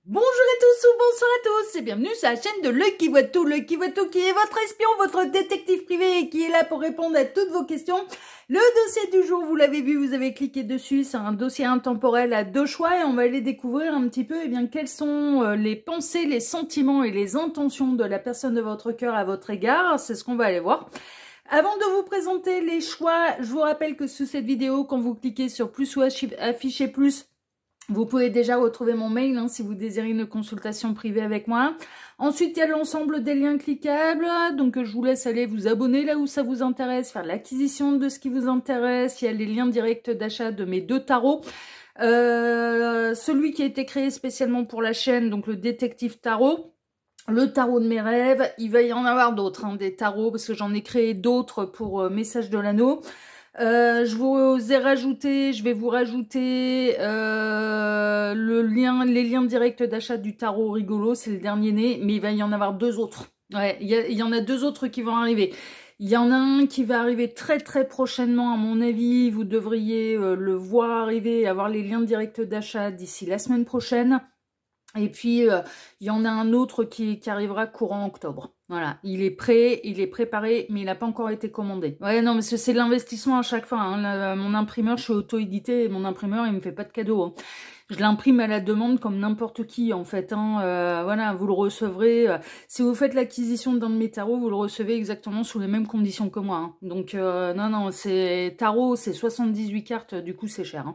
Bonjour à tous ou bonsoir à tous et bienvenue sur la chaîne de L'Œil qui voit tout. L'Œil qui voit tout qui est votre espion, votre détective privé et qui est là pour répondre à toutes vos questions. Le dossier du jour, vous l'avez vu, vous avez cliqué dessus, c'est un dossier intemporel à deux choix et on va aller découvrir un petit peu quelles sont les pensées, les sentiments et les intentions de la personne de votre cœur à votre égard. C'est ce qu'on va aller voir. Avant de vous présenter les choix, je vous rappelle que sous cette vidéo, quand vous cliquez sur plus ou afficher plus, vous pouvez déjà retrouver mon mail si vous désirez une consultation privée avec moi. Ensuite, il y a l'ensemble des liens cliquables. Donc, je vous laisse aller vous abonner là où ça vous intéresse, faire l'acquisition de ce qui vous intéresse. Il y a les liens directs d'achat de mes deux tarots. Celui qui a été créé spécialement pour la chaîne, donc le détective tarot. Le tarot de mes rêves. Il va y en avoir d'autres, des tarots, parce que j'en ai créé d'autres pour Message de l'Anneau. Je vous ai rajouté, je vais vous rajouter les liens directs d'achat du tarot rigolo, c'est le dernier né, mais il va y en avoir deux autres. Ouais, il y en a deux autres qui vont arriver. Il y en a un qui va arriver très très prochainement à mon avis, vous devriez le voir arriver, avoir les liens directs d'achat d'ici la semaine prochaine. Et puis, il y en a un autre qui arrivera courant octobre. Voilà, il est prêt, il est préparé, mais il n'a pas encore été commandé. Ouais, non, mais c'est l'investissement à chaque fois. Mon imprimeur, je suis auto-édité, et mon imprimeur, il me fait pas de cadeau. Je l'imprime à la demande comme n'importe qui, en fait. Voilà, vous le recevrez. Si vous faites l'acquisition d'un de mes tarots, vous le recevez exactement sous les mêmes conditions que moi. Donc, non, c'est tarot, c'est 78 cartes, du coup, c'est cher.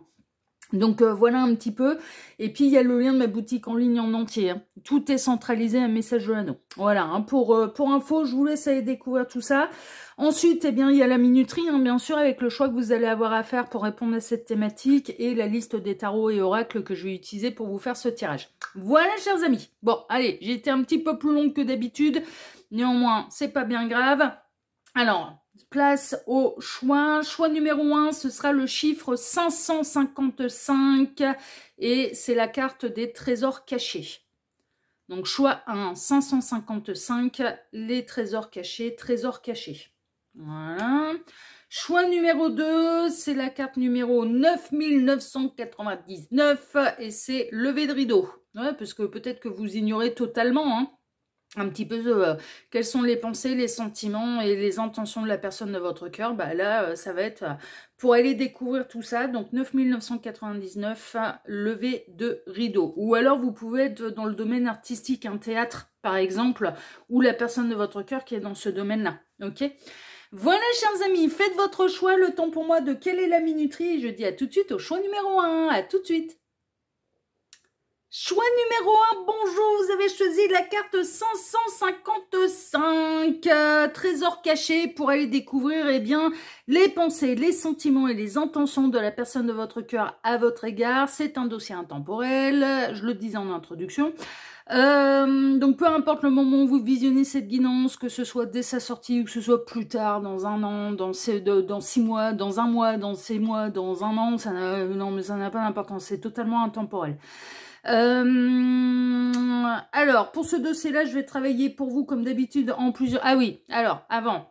Donc voilà un petit peu, et puis il y a le lien de ma boutique en ligne en entier, tout est centralisé à Message de l'Anneau. Voilà, pour info, je vous laisse aller découvrir tout ça. Ensuite, il y a la minuterie, bien sûr, avec le choix que vous allez avoir à faire pour répondre à cette thématique, et la liste des tarots et oracles que je vais utiliser pour vous faire ce tirage. Voilà, chers amis. Bon, allez, j'ai été un petit peu plus longue que d'habitude, néanmoins, c'est pas bien grave. Alors, place au choix. Choix numéro 1, ce sera le chiffre 555 et c'est la carte des trésors cachés. Donc, choix 1, 555, les trésors cachés, trésors cachés. Voilà. Choix numéro 2, c'est la carte numéro 9999 et c'est lever de rideau. Ouais, parce que peut-être que vous ignorez totalement, un petit peu quelles sont les pensées, les sentiments et les intentions de la personne de votre cœur. Là, ça va être pour aller découvrir tout ça. Donc 9999, lever de rideau. Ou alors vous pouvez être dans le domaine artistique, un théâtre par exemple, ou la personne de votre cœur qui est dans ce domaine-là. Ok ? Voilà, chers amis, faites votre choix. Le temps pour moi de quelle est la minuterie. Je dis à tout de suite au choix numéro 1. À tout de suite. Choix numéro 1, bonjour, vous avez choisi la carte 555, trésor caché, pour aller découvrir les pensées, les sentiments et les intentions de la personne de votre cœur à votre égard. C'est un dossier intemporel, je le disais en introduction. Donc peu importe le moment où vous visionnez cette guidance, que ce soit dès sa sortie ou que ce soit plus tard, dans un an, dans 6 mois, dans un mois, dans 6 mois, dans un an, non mais ça n'a pas d'importance, c'est totalement intemporel. Alors, pour ce dossier-là, je vais travailler pour vous comme d'habitude en plusieurs... Ah oui, alors, avant...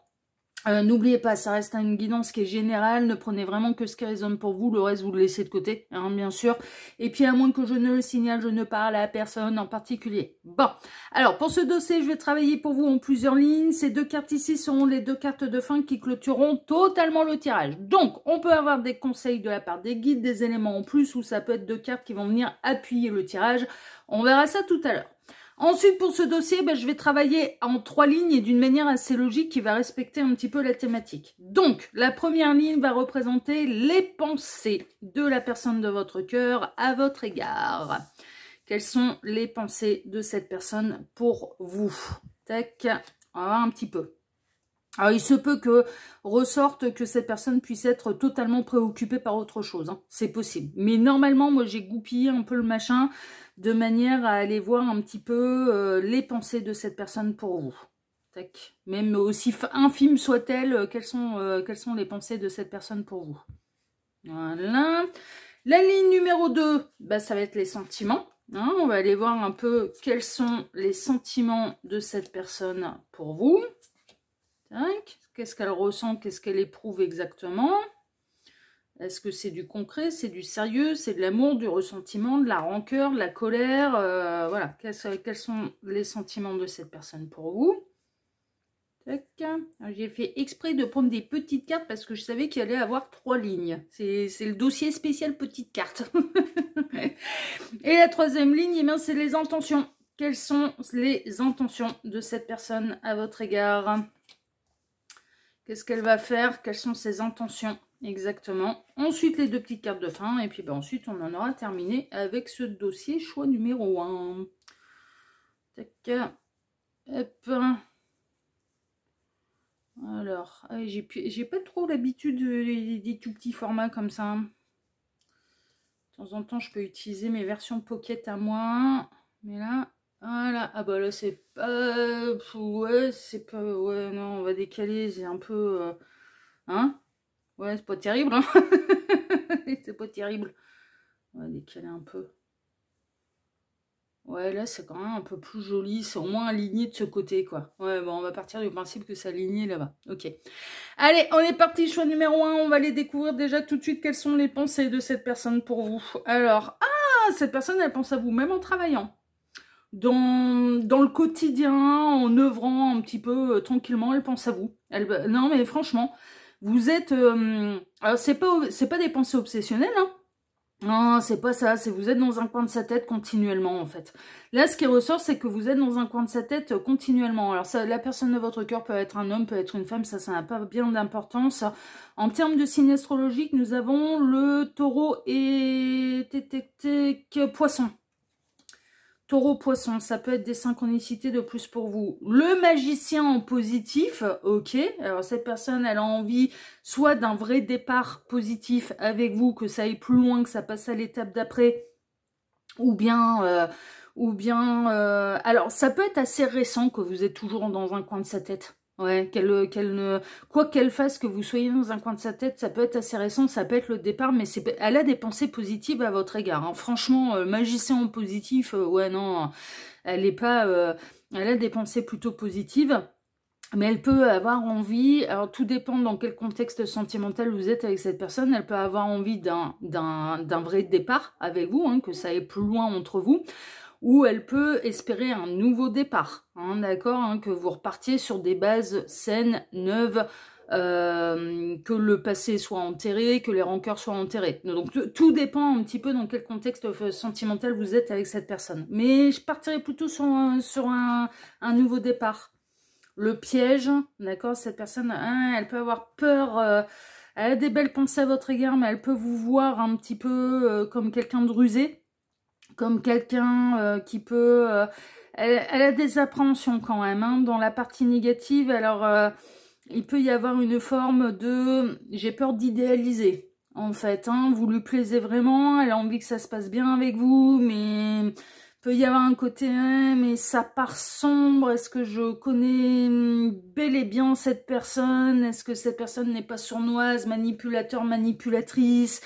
n'oubliez pas, ça reste une guidance qui est générale, ne prenez vraiment que ce qui résonne pour vous, le reste vous le laissez de côté, bien sûr. Et puis à moins que je ne le signale, je ne parle à personne en particulier. Bon, alors pour ce dossier, je vais travailler pour vous en plusieurs lignes. Ces deux cartes ici seront les deux cartes de fin qui clôtureront totalement le tirage. Donc, on peut avoir des conseils de la part des guides, des éléments en plus, ou ça peut être deux cartes qui vont venir appuyer le tirage. On verra ça tout à l'heure. Ensuite, pour ce dossier, je vais travailler en 3 lignes et d'une manière assez logique qui va respecter un petit peu la thématique. Donc, la première ligne va représenter les pensées de la personne de votre cœur à votre égard. Quelles sont les pensées de cette personne pour vous? Tac, on va voir un petit peu. Alors, il se peut que ressorte que cette personne puisse être totalement préoccupée par autre chose. C'est possible. Mais normalement, moi, j'ai goupillé un peu le machin de manière à aller voir un petit peu les pensées de cette personne pour vous. Tac. Même aussi infime soit-elle, quelles sont les pensées de cette personne pour vous. Voilà. La ligne numéro 2, ça va être les sentiments. On va aller voir un peu quels sont les sentiments de cette personne pour vous. Qu'est-ce qu'elle ressent, qu'est-ce qu'elle éprouve exactement. Est-ce que c'est du concret, c'est du sérieux, c'est de l'amour, du ressentiment, de la rancœur, de la colère, voilà, quels sont les sentiments de cette personne pour vous? J'ai fait exprès de prendre des petites cartes parce que je savais qu'il allait avoir 3 lignes. C'est le dossier spécial petites cartes. Et la 3e ligne, eh bien, c'est les intentions. Quelles sont les intentions de cette personne à votre égard? Qu'est-ce qu'elle va faire? Quelles sont ses intentions exactement? Ensuite, les 2 petites cartes de fin. Et puis ben, ensuite, on en aura terminé avec ce dossier choix numéro 1. Tac. Hop. Alors, j'ai pas trop l'habitude des tout petits formats comme ça. De temps en temps, je peux utiliser mes versions Pocket à moi. Mais là, voilà. Ah bah là, c'est pas... Ouais, c'est pas... Ouais, non, on va décaler. C'est un peu... Hein? Ouais, c'est pas terrible, hein. C'est pas terrible. On va décaler un peu. Ouais, là, c'est quand même un peu plus joli. C'est au moins aligné de ce côté, quoi. Ouais, bon, on va partir du principe que c'est aligné là-bas. Ok. Allez, on est parti. Choix numéro 1. On va aller découvrir déjà tout de suite quelles sont les pensées de cette personne pour vous. Alors, cette personne, elle pense à vous, même en travaillant. Dans le quotidien, en œuvrant un petit peu tranquillement, elle pense à vous. Non, mais franchement, vous êtes... alors, c'est pas des pensées obsessionnelles, hein. Non, c'est pas ça, c'est vous êtes dans un coin de sa tête continuellement en fait. Là, ce qui ressort, c'est que vous êtes dans un coin de sa tête continuellement. Alors, ça, la personne de votre cœur peut être un homme, peut être une femme, ça n'a pas bien d'importance. En termes de signe astrologique, nous avons le taureau et poisson. Taureau, poisson, ça peut être des synchronicités de plus pour vous. Le magicien en positif, ok. Alors cette personne, elle a envie soit d'un vrai départ positif avec vous, que ça aille plus loin, que ça passe à l'étape d'après, ou bien... alors ça peut être assez récent que vous êtes toujours dans un coin de sa tête. Ouais, quoi qu'elle fasse, que vous soyez dans un coin de sa tête, ça peut être assez récent, ça peut être le départ, mais elle a des pensées positives à votre égard. Hein. Franchement, magicien en positif, ouais, non, elle est pas... elle a des pensées plutôt positives, mais elle peut avoir envie... Alors, tout dépend dans quel contexte sentimental vous êtes avec cette personne. Elle peut avoir envie d'un vrai départ avec vous, hein, que ça aille plus loin entre vous. Ou elle peut espérer un nouveau départ, hein, d'accord, hein, que vous repartiez sur des bases saines, neuves, que le passé soit enterré, que les rancœurs soient enterrées. Donc tout dépend un petit peu dans quel contexte sentimental vous êtes avec cette personne. Mais je partirais plutôt sur un nouveau départ. Le piège, d'accord, cette personne, hein, elle peut avoir peur, elle a des belles pensées à votre égard, mais elle peut vous voir un petit peu comme quelqu'un de rusé. Comme quelqu'un qui peut... elle a des appréhensions quand même, hein, dans la partie négative. Alors, il peut y avoir une forme de... J'ai peur d'idéaliser, en fait. Hein, vous lui plaisez vraiment, elle a envie que ça se passe bien avec vous, mais... peut y avoir un côté, hein, mais ça part sombre. Est-ce que je connais bel et bien cette personne? Est-ce que cette personne n'est pas sournoise, manipulateur, manipulatrice?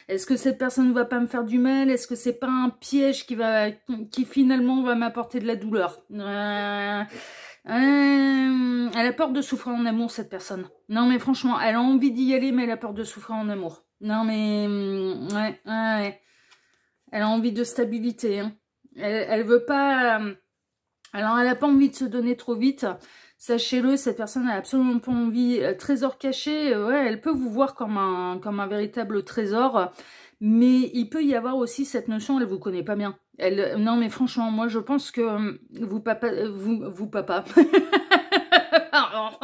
Est-ce que cette personne ne va pas me faire du mal? Est-ce que c'est pas un piège qui finalement va m'apporter de la douleur? Elle a peur de souffrir en amour, cette personne. Non, mais franchement, elle a envie d'y aller, mais elle a peur de souffrir en amour. Non, mais... ouais. Elle a envie de stabilité, hein. Elle veut pas... alors, elle n'a pas envie de se donner trop vite. Sachez-le, cette personne n'a absolument pas envie. Trésor caché, ouais, elle peut vous voir comme un véritable trésor. Mais il peut y avoir aussi cette notion, elle vous connaît pas bien. Non, mais franchement, moi, je pense que vous, papa... Pardon.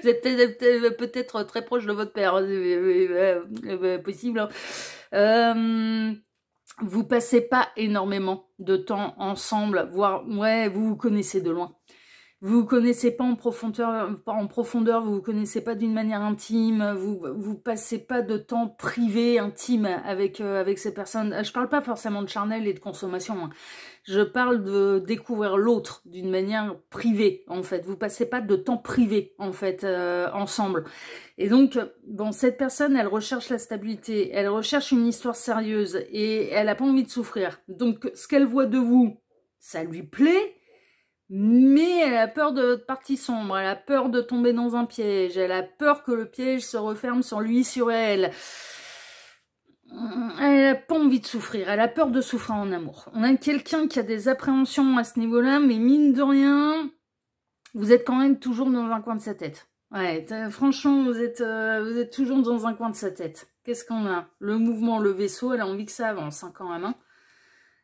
Vous êtes peut-être très proche de votre père. Possible. Vous passez pas énormément de temps ensemble, voire, ouais, vous vous connaissez de loin. Vous vous connaissez pas en profondeur, vous vous connaissez pas d'une manière intime, vous passez pas de temps privé, intime avec ces personnes. Je parle pas forcément de charnel et de consommation, hein. Je parle de découvrir l'autre d'une manière privée, en fait. Vous passez pas de temps privé, en fait, ensemble. Et donc, bon, cette personne, elle recherche la stabilité, elle recherche une histoire sérieuse et elle a pas envie de souffrir. Donc, ce qu'elle voit de vous, ça lui plaît, mais elle a peur de votre partie sombre, elle a peur de tomber dans un piège, elle a peur que le piège se referme sur lui, sur elle. Elle n'a pas envie de souffrir, elle a peur de souffrir en amour. On a quelqu'un qui a des appréhensions à ce niveau-là, mais mine de rien, vous êtes quand même toujours dans un coin de sa tête. Ouais, franchement, vous êtes toujours dans un coin de sa tête. Qu'est-ce qu'on a? Le mouvement, le vaisseau, elle a envie que ça avance hein, quand même. Hein.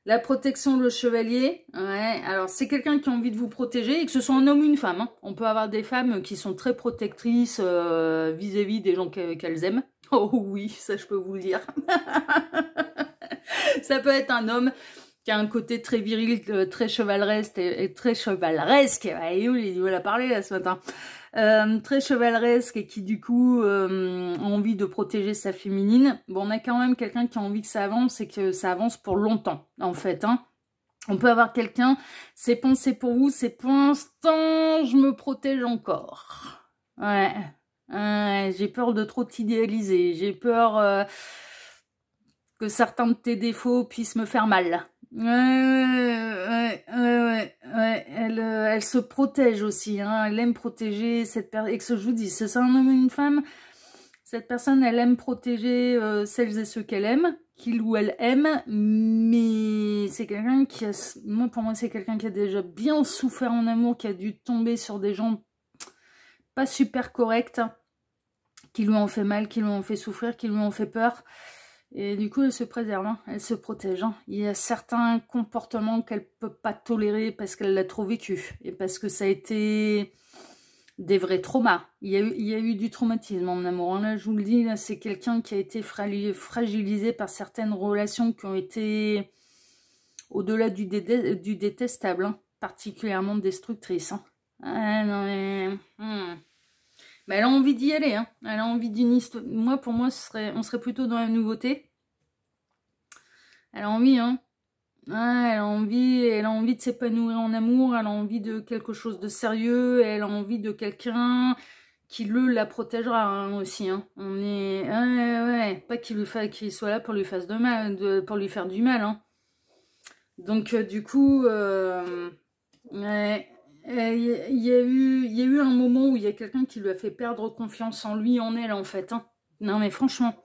La protection, le chevalier. Ouais, alors c'est quelqu'un qui a envie de vous protéger, et que ce soit un homme ou une femme. Hein. On peut avoir des femmes qui sont très protectrices vis-à-vis des gens qu'elles aiment. Oh oui, ça je peux vous le dire. Ça peut être un homme qui a un côté très viril, très chevaleresque et très chevaleresque. Et où il a parlé là ce matin. Très chevaleresque et qui du coup a envie de protéger sa féminine. Bon, on a quand même quelqu'un qui a envie que ça avance et que ça avance pour longtemps en fait. Hein. On peut avoir quelqu'un, c'est pensé pour vous, c'est pour l'instant, je me protège encore. Ouais. J'ai peur de trop t'idéaliser, j'ai peur que certains de tes défauts puissent me faire mal. Ouais. Elle se protège aussi, hein. Elle aime protéger cette personne. Et que je vous dis, c'est un homme ou une femme, cette personne, elle aime protéger celles et ceux qu'elle aime, qu'il ou elle aime, mais c'est quelqu'un qui a, pour moi, c'est quelqu'un qui a déjà bien souffert en amour, qui a dû tomber sur des gens pas super corrects, qui lui ont fait mal, qui lui ont fait souffrir, qui lui ont fait peur. Et du coup, elle se préserve, hein, elle se protège. Hein. Il y a certains comportements qu'elle ne peut pas tolérer parce qu'elle l'a trop vécu. Et parce que ça a été des vrais traumas. Il y a eu du traumatisme en amour. Là, je vous le dis, c'est quelqu'un qui a été fragilisé par certaines relations qui ont été au-delà du détestable, hein, particulièrement destructrices. Hein. Ah, non, mais elle a envie d'y aller, hein. Elle a envie d'une histoire. Moi, pour moi, on serait plutôt dans la nouveauté. Elle a envie, hein. Ouais, elle a envie de s'épanouir en amour, elle a envie de quelque chose de sérieux, elle a envie de quelqu'un qui la protégera hein, aussi. Hein. On est. Ouais, pas qu'il soit là pour lui faire pour lui faire du mal. Hein. Donc, du coup, ouais. Il y a eu un moment où il y a quelqu'un qui lui a fait perdre confiance en lui, en elle, en fait. Hein. Non, mais franchement.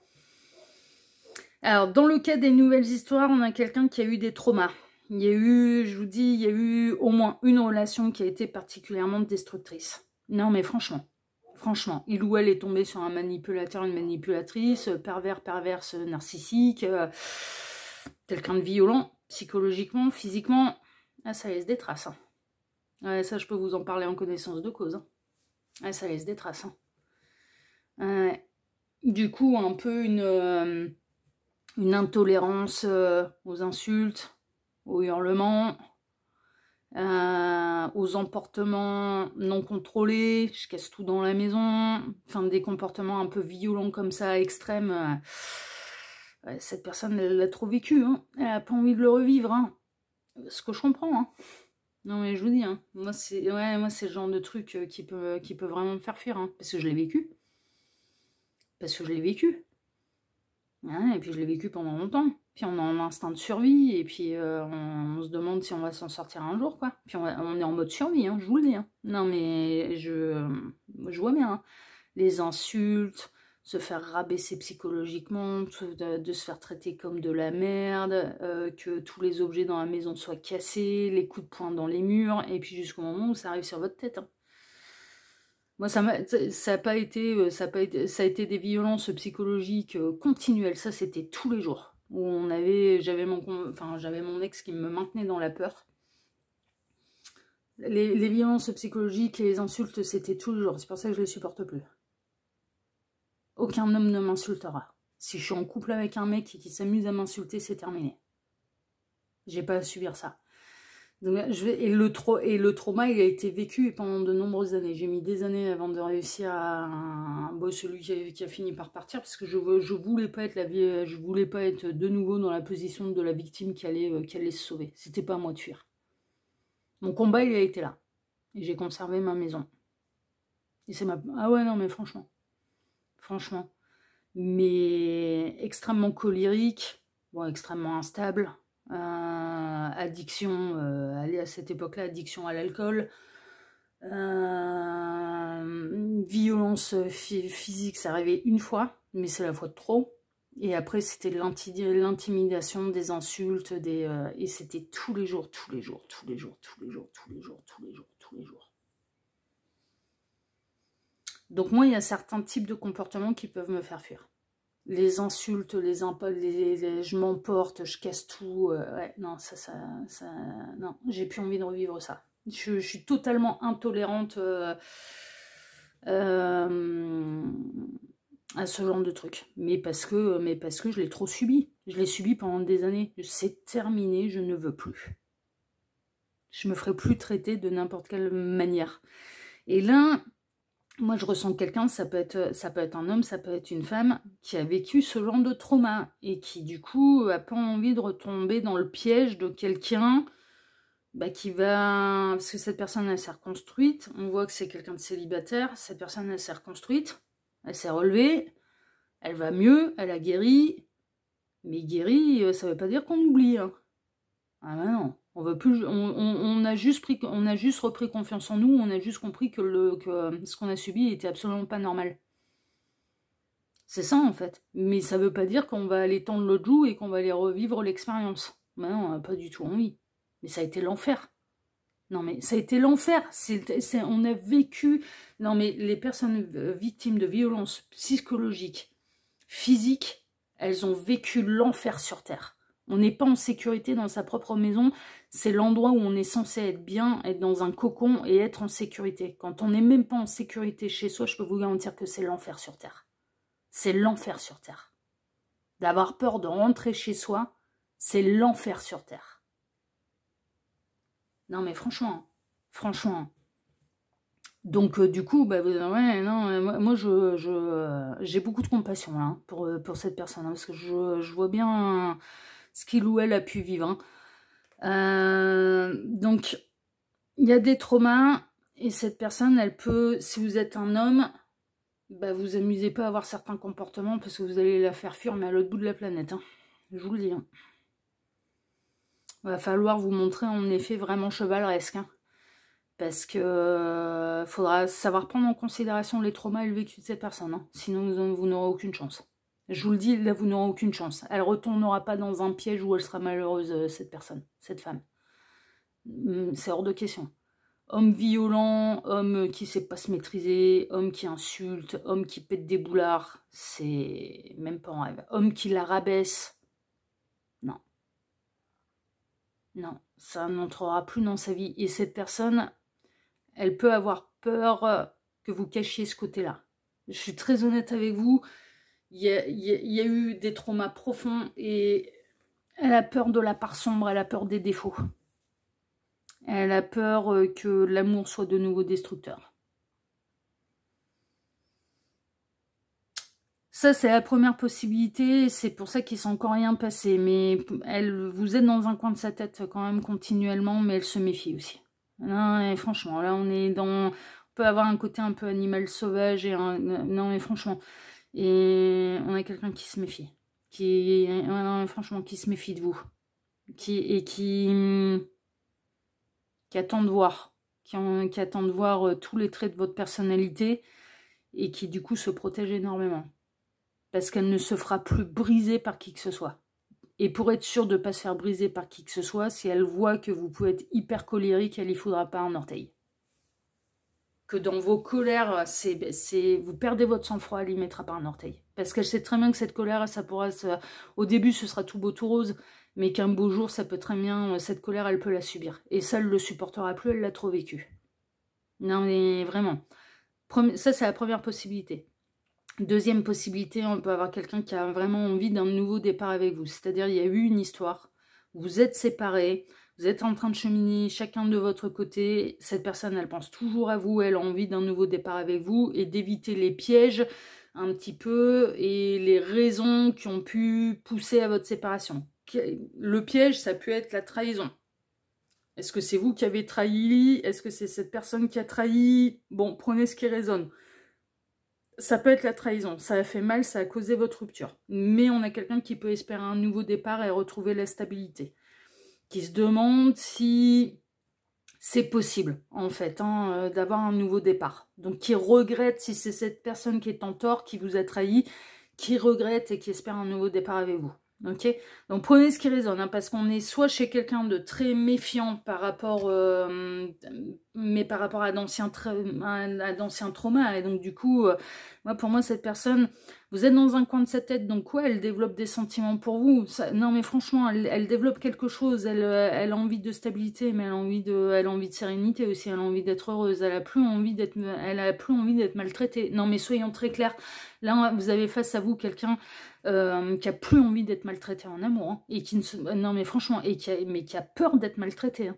Alors, dans le cas des nouvelles histoires, on a quelqu'un qui a eu des traumas. Il y a eu, je vous dis, il y a eu au moins une relation qui a été particulièrement destructrice. Non, mais franchement. Franchement, il ou elle est tombé sur un manipulateur, une manipulatrice, perverse, narcissique, quelqu'un de violent, psychologiquement, physiquement. Ah, ça laisse des traces. Hein. Ouais, ça, je peux vous en parler en connaissance de cause. Hein. Ouais, ça laisse des traces. Hein. Du coup, un peu une intolérance aux insultes, aux hurlements, aux emportements non contrôlés, je casse tout dans la maison, enfin des comportements un peu violents comme ça, extrêmes. Cette personne, elle l'a trop vécu, hein. Elle n'a pas envie de le revivre. Hein. Ce que je comprends. Hein. Non mais je vous dis, hein, moi c'est le genre de truc qui peut vraiment me faire fuir, hein, parce que je l'ai vécu. Parce que je l'ai vécu. Hein, et puis je l'ai vécu pendant longtemps. Puis on a un instinct de survie, et puis on se demande si on va s'en sortir un jour, quoi. Puis on est en mode survie, hein, je vous le dis. Hein. Non mais je vois bien. Hein. Les insultes, se faire rabaisser psychologiquement, de se faire traiter comme de la merde, que tous les objets dans la maison soient cassés, les coups de poing dans les murs, et puis jusqu'au moment où ça arrive sur votre tête. Hein. Moi, ça a été des violences psychologiques continuelles. Ça, c'était tous les jours. Où j'avais mon ex qui me maintenait dans la peur. Les violences psychologiques et les insultes, c'était tous les jours. C'est pour ça que je les supporte plus. Aucun homme ne m'insultera. Si je suis en couple avec un mec qui s'amuse à m'insulter, c'est terminé. J'ai pas à subir ça. Donc, et le trauma, il a été vécu pendant de nombreuses années. J'ai mis des années avant de réussir à... Bon, celui qui a fini par partir, parce que je voulais pas être de nouveau dans la position de la victime qui allait se sauver. C'était pas à moi de fuir. Mon combat, il a été là. Et j'ai conservé ma maison. Et c'est ma... Ah ouais, non, mais franchement. Franchement. Mais extrêmement colérique, bon, extrêmement instable. Addiction, à cette époque-là, addiction à l'alcool, violence physique, ça arrivait une fois, mais c'est la fois de trop. Et après, c'était l'intimidation, des insultes, et c'était tous les jours, tous les jours, tous les jours, tous les jours, tous les jours, tous les jours, tous les jours. Donc moi, il y a certains types de comportements qui peuvent me faire fuir. Les insultes, je m'emporte, je casse tout. Ouais, non, non, j'ai plus envie de revivre ça. Je suis totalement intolérante à ce genre de truc. Mais parce que je l'ai trop subi. Je l'ai subi pendant des années. C'est terminé, je ne veux plus. Je me ferai plus traiter de n'importe quelle manière. Et là, moi je ressens quelqu'un, ça peut être un homme, ça peut être une femme, qui a vécu ce genre de trauma et qui du coup a pas envie de retomber dans le piège de quelqu'un qui va... Parce que cette personne, elle s'est reconstruite, on voit que c'est quelqu'un de célibataire, cette personne, elle s'est reconstruite, elle s'est relevée, elle va mieux, elle a guéri, mais guéri, ça veut pas dire qu'on oublie. Hein. Ah ben non, on veut plus, on a juste repris confiance en nous, on a juste compris que ce qu'on a subi était absolument pas normal. C'est ça en fait. Mais ça veut pas dire qu'on va aller tendre l'autre joue et qu'on va aller revivre l'expérience. Ben non, on n'a pas du tout envie. Mais ça a été l'enfer. Non mais ça a été l'enfer. On a vécu... Non mais les personnes victimes de violences psychologiques, physiques, elles ont vécu l'enfer sur Terre. On n'est pas en sécurité dans sa propre maison. C'est l'endroit où on est censé être bien, être dans un cocon et être en sécurité. Quand on n'est même pas en sécurité chez soi, je peux vous garantir que c'est l'enfer sur Terre. C'est l'enfer sur Terre. D'avoir peur de rentrer chez soi, c'est l'enfer sur Terre. Non mais franchement. Donc du coup, ouais, non, moi j'ai beaucoup de compassion hein, pour cette personne, hein, parce que je vois bien ce qu'il ou elle a pu vivre. Hein. Donc, il y a des traumas, et cette personne, elle peut, si vous êtes un homme, vous amusez pas à avoir certains comportements, parce que vous allez la faire fuir, mais à l'autre bout de la planète. Hein. Je vous le dis. Hein. Va falloir vous montrer, en effet, vraiment chevaleresque. Hein. Parce que faudra savoir prendre en considération les traumas et le vécu de cette personne. Hein. Sinon, vous n'aurez aucune chance. Je vous le dis, là, vous n'aurez aucune chance. Elle ne retournera pas dans un piège où elle sera malheureuse, cette personne, cette femme. C'est hors de question. Homme violent, homme qui ne sait pas se maîtriser, homme qui insulte, homme qui pète des boulards, c'est même pas en rêve. Homme qui la rabaisse, non. Non, ça n'entrera plus dans sa vie. Et cette personne, elle peut avoir peur que vous cachiez ce côté-là. Je suis très honnête avec vous. Il y a eu des traumas profonds et elle a peur de la part sombre, elle a peur des défauts. Elle a peur que l'amour soit de nouveau destructeur. Ça, c'est la première possibilité. C'est pour ça qu'il ne s'est encore rien passé. Mais vous êtes dans un coin de sa tête quand même continuellement, mais elle se méfie aussi. Non, et franchement, là, on est dans... On peut avoir un côté un peu animal sauvage. Non, mais franchement... Et on a quelqu'un qui se méfie. Franchement, qui se méfie de vous. Qui attend de voir. Qui attend de voir tous les traits de votre personnalité. Et qui, du coup, se protège énormément. Parce qu'elle ne se fera plus briser par qui que ce soit. Et pour être sûre de ne pas se faire briser par qui que ce soit, si elle voit que vous pouvez être hyper colérique, elle n'y faudra pas un orteil. Que dans vos colères, vous perdez votre sang-froid, elle n'y mettra pas un orteil. Parce qu'elle sait très bien que cette colère, ça pourra... Au début, ce sera tout beau, tout rose, mais qu'un beau jour, ça peut très bien... Cette colère, elle peut la subir. Et ça, elle ne le supportera plus, elle l'a trop vécu. Non, mais vraiment. Ça, c'est la première possibilité. Deuxième possibilité, on peut avoir quelqu'un qui a vraiment envie d'un nouveau départ avec vous. C'est-à-dire, il y a eu une histoire, vous êtes séparés, vous êtes en train de cheminer chacun de votre côté. Cette personne, elle pense toujours à vous, elle a envie d'un nouveau départ avec vous et d'éviter les pièges un petit peu et les raisons qui ont pu pousser à votre séparation. Le piège, ça peut être la trahison. Est-ce que c'est vous qui avez trahi? Est-ce que c'est cette personne qui a trahi? Bon, prenez ce qui résonne. Ça peut être la trahison, ça a fait mal, ça a causé votre rupture. Mais on a quelqu'un qui peut espérer un nouveau départ et retrouver la stabilité. Qui se demande si c'est possible, en fait, hein, d'avoir un nouveau départ. Donc qui regrette si c'est cette personne qui est en tort, qui vous a trahi, qui regrette et qui espère un nouveau départ avec vous. Ok, donc prenez ce qui résonne, hein, parce qu'on est soit chez quelqu'un de très méfiant par rapport, mais par rapport à d'anciens traumas, et donc du coup, pour moi, cette personne, vous êtes dans un coin de sa tête, donc ouais, elle développe des sentiments pour vous. Non, mais franchement, elle développe quelque chose, elle a envie de stabilité, mais elle a envie de sérénité aussi, elle a envie d'être heureuse, elle a plus envie d'être maltraitée. Non, mais soyons très clairs, là, vous avez face à vous quelqu'un qui a plus envie d'être maltraité en amour, hein, et qui ne se... Non mais franchement, mais qui a peur d'être maltraité. Hein.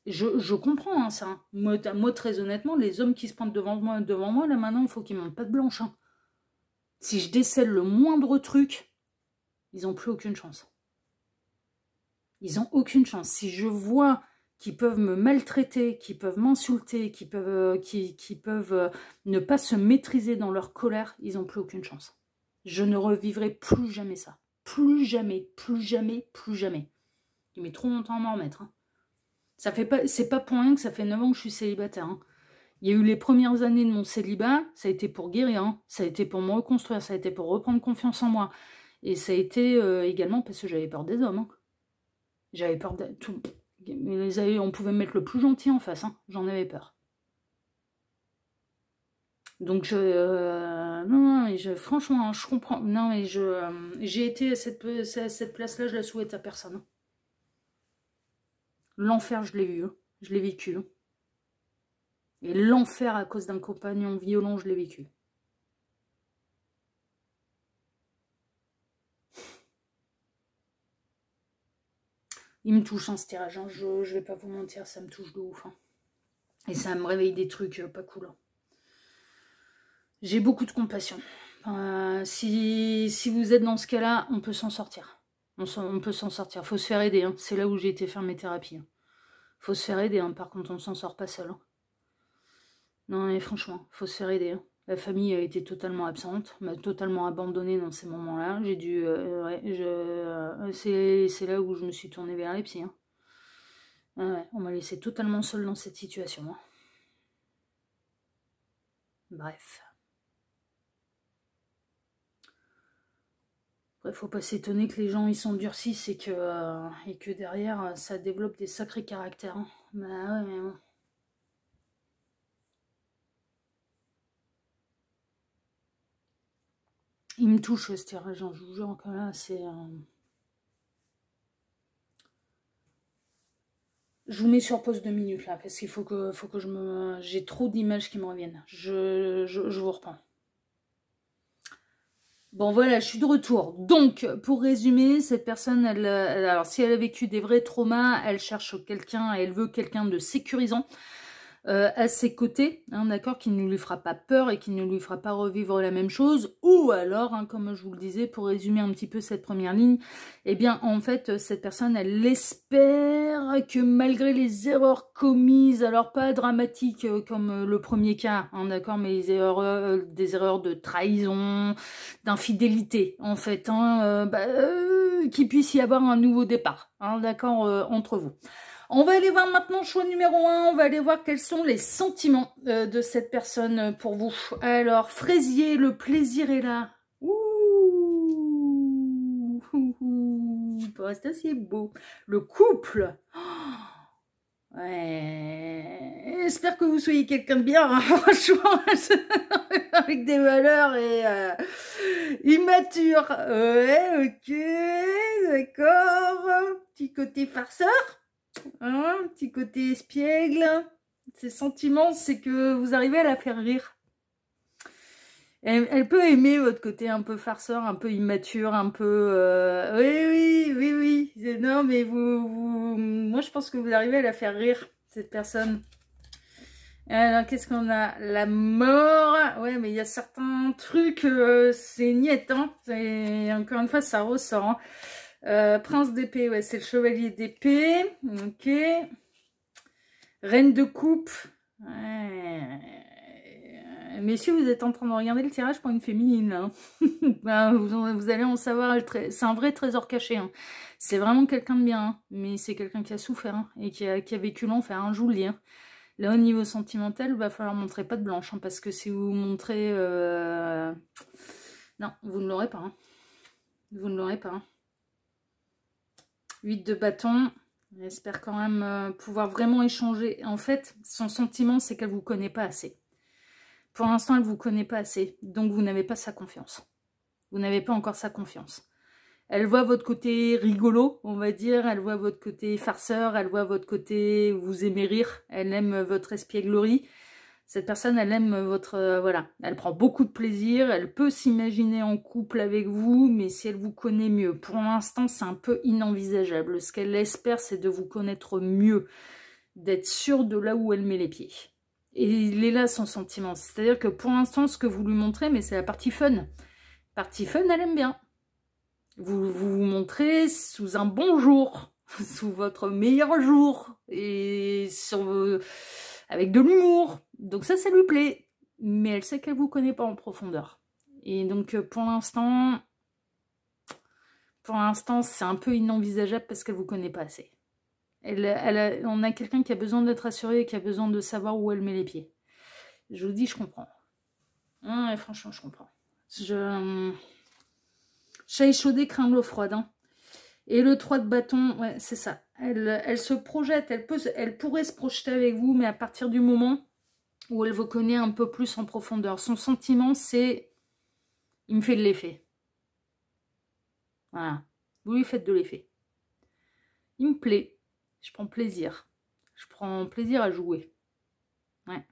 Je comprends hein, ça. Hein. Moi, très honnêtement, les hommes qui se pointent devant moi, là maintenant, il faut qu'ils montent pas de blanche. Hein. Si je décèle le moindre truc, ils n'ont plus aucune chance. Ils n'ont aucune chance. Si je vois qu'ils peuvent me maltraiter, qu'ils peuvent m'insulter, qu'ils peuvent ne pas se maîtriser dans leur colère, ils n'ont plus aucune chance. Je ne revivrai plus jamais ça. Plus jamais, plus jamais, plus jamais. Il met trop longtemps à m'en remettre. Hein. C'est pas pour rien que ça fait 9 ans que je suis célibataire. Hein. Il y a eu les premières années de mon célibat, ça a été pour guérir, hein. Ça a été pour me reconstruire, ça a été pour reprendre confiance en moi. Et ça a été également parce que j'avais peur des hommes. Hein. J'avais peur de tout. On pouvait me mettre le plus gentil en face, hein. J'en avais peur. Donc non, mais franchement, hein, je comprends. Non, mais j'ai été à cette place-là, je la souhaite à personne. L'enfer, je l'ai vu, hein. Je l'ai vécu. Hein. Et l'enfer à cause d'un compagnon violent, je l'ai vécu. Il me touche, hein, ce tirage. Hein. Je vais pas vous mentir, ça me touche de ouf. Hein. Et ça me réveille des trucs pas cool. Hein. J'ai beaucoup de compassion. Si vous êtes dans ce cas-là, on peut s'en sortir. On peut s'en sortir. Faut se faire aider. Hein. C'est là où j'ai été faire mes thérapies. Hein. Faut se faire aider. Hein. Par contre, on ne s'en sort pas seul. Hein. Non, mais franchement, faut se faire aider. Hein. La famille a été totalement absente, m'a totalement abandonnée dans ces moments-là. J'ai dû... c'est là où je me suis tournée vers les psys. Hein. Ouais, on m'a laissé totalement seule dans cette situation. Hein. Bref. Après, faut pas s'étonner que les gens ils s'endurcissent et que derrière ça développe des sacrés caractères. Hein. Bah ouais, mais bon. Il me touche ce tirage, je vous jure que là c'est... Je vous mets sur pause 2 minutes là, parce qu'il faut que je me... J'ai trop d'images qui me reviennent. Je vous reprends. Bon voilà, je suis de retour. Donc, pour résumer, cette personne, alors si elle a vécu des vrais traumas, elle cherche quelqu'un, elle veut quelqu'un de sécurisant à ses côtés, hein, d'accord, qui ne lui fera pas peur et qui ne lui fera pas revivre la même chose. Ou alors, hein, comme je vous le disais, pour résumer un petit peu cette première ligne, eh bien, en fait, cette personne, elle espère que malgré les erreurs commises, alors pas dramatiques comme le premier cas, hein, d'accord, mais des erreurs de trahison, d'infidélité, en fait, hein, qu'il puisse y avoir un nouveau départ, hein, d'accord, entre vous. On va aller voir maintenant, choix numéro 1, on va aller voir quels sont les sentiments de cette personne pour vous. Alors, fraisier, le plaisir est là. Ouh, pour rester assez beau. Le couple. Oh, ouais. J'espère que vous soyez quelqu'un de bien, hein, franchement, avec des valeurs et immature. Ouais, ok, d'accord. Petit côté farceur. Un petit côté espiègle. Ses sentiments, c'est que vous arrivez à la faire rire. Elle peut aimer votre côté un peu farceur, un peu immature, un peu... Oui. Non, mais moi, je pense que vous arrivez à la faire rire, cette personne. Alors, qu'est-ce qu'on a? La mort. Ouais, mais il y a certains trucs, c'est niette, hein. Encore une fois, ça ressort, hein. Prince d'épée, ouais, c'est le chevalier d'épée. Ok. Reine de coupe. Ouais. Messieurs, vous êtes en train de regarder le tirage pour une féminine. Hein. Vous allez en savoir. C'est un vrai trésor caché. Hein. C'est vraiment quelqu'un de bien. Hein. Mais c'est quelqu'un qui a souffert hein, et qui a vécu l'enfer. Hein, je vous le dis. Hein. Là, au niveau sentimental, il va falloir montrer pas de blanche. Hein, parce que si vous montrez... Non, vous ne l'aurez pas. Hein. Vous ne l'aurez pas. Hein. 8 de bâton. J'espère quand même pouvoir vraiment échanger. En fait, son sentiment, c'est qu'elle ne vous connaît pas assez. Pour l'instant, elle ne vous connaît pas assez. Donc, vous n'avez pas sa confiance. Vous n'avez pas encore sa confiance. Elle voit votre côté rigolo, on va dire. Elle voit votre côté farceur. Elle voit votre côté vous aimez rire. Elle aime votre espièglerie. Cette personne, elle aime votre... voilà, elle prend beaucoup de plaisir. Elle peut s'imaginer en couple avec vous, mais si elle vous connaît mieux. Pour l'instant, c'est un peu inenvisageable. Ce qu'elle espère, c'est de vous connaître mieux. D'être sûre de là où elle met les pieds. Et il est là son sentiment. C'est-à-dire que pour l'instant, ce que vous lui montrez, mais c'est la partie fun. Partie fun, elle aime bien. Vous montrez sous un bon jour, sous votre meilleur jour, et avec de l'humour. Donc ça lui plaît. Mais elle sait qu'elle ne vous connaît pas en profondeur. Et donc pour l'instant, c'est un peu inenvisageable parce qu'elle ne vous connaît pas assez. On a quelqu'un qui a besoin d'être assuré, qui a besoin de savoir où elle met les pieds. Je vous dis, je comprends. Ouais, franchement, je comprends. Chat échaudé craint l'eau froide. Hein. Et le 3 de bâton, ouais, c'est ça. Elle se projette, elle pourrait se projeter avec vous, mais à partir du moment où elle vous connaît un peu plus en profondeur. Son sentiment, c'est « il me fait de l'effet ». Voilà. Vous lui faites de l'effet. Il me plaît. Je prends plaisir. Je prends plaisir à jouer. Ouais.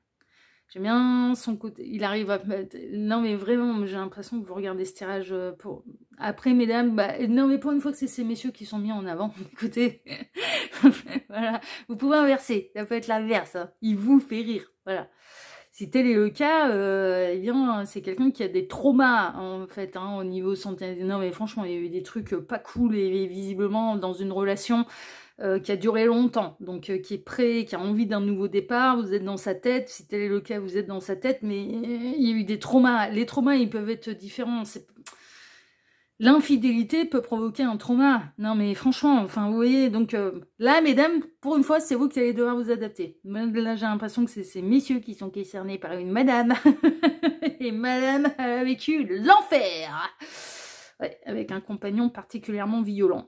J'aime bien son côté. Il arrive à mettre... Non, mais vraiment, j'ai l'impression que vous regardez ce tirage pour... Après, mesdames, bah, non, mais pour une fois que c'est ces messieurs qui sont mis en avant, écoutez, voilà. Vous pouvez inverser. Ça peut être l'inverse. Hein. Il vous fait rire. Voilà. Si tel est le cas, eh bien, c'est quelqu'un qui a des traumas, en fait, hein, au niveau santé. Non, mais franchement, il y a eu des trucs pas cool et visiblement dans une relation qui a duré longtemps. Donc, qui est prêt, qui a envie d'un nouveau départ. Vous êtes dans sa tête. Si tel est le cas, vous êtes dans sa tête. Mais il y a eu des traumas. Les traumas, ils peuvent être différents. L'infidélité peut provoquer un trauma. Non, mais franchement, enfin, vous voyez, donc là, mesdames, pour une fois, c'est vous qui allez devoir vous adapter. Là, j'ai l'impression que c'est ces messieurs qui sont concernés par une madame. Et madame a vécu l'enfer. Ouais, avec un compagnon particulièrement violent.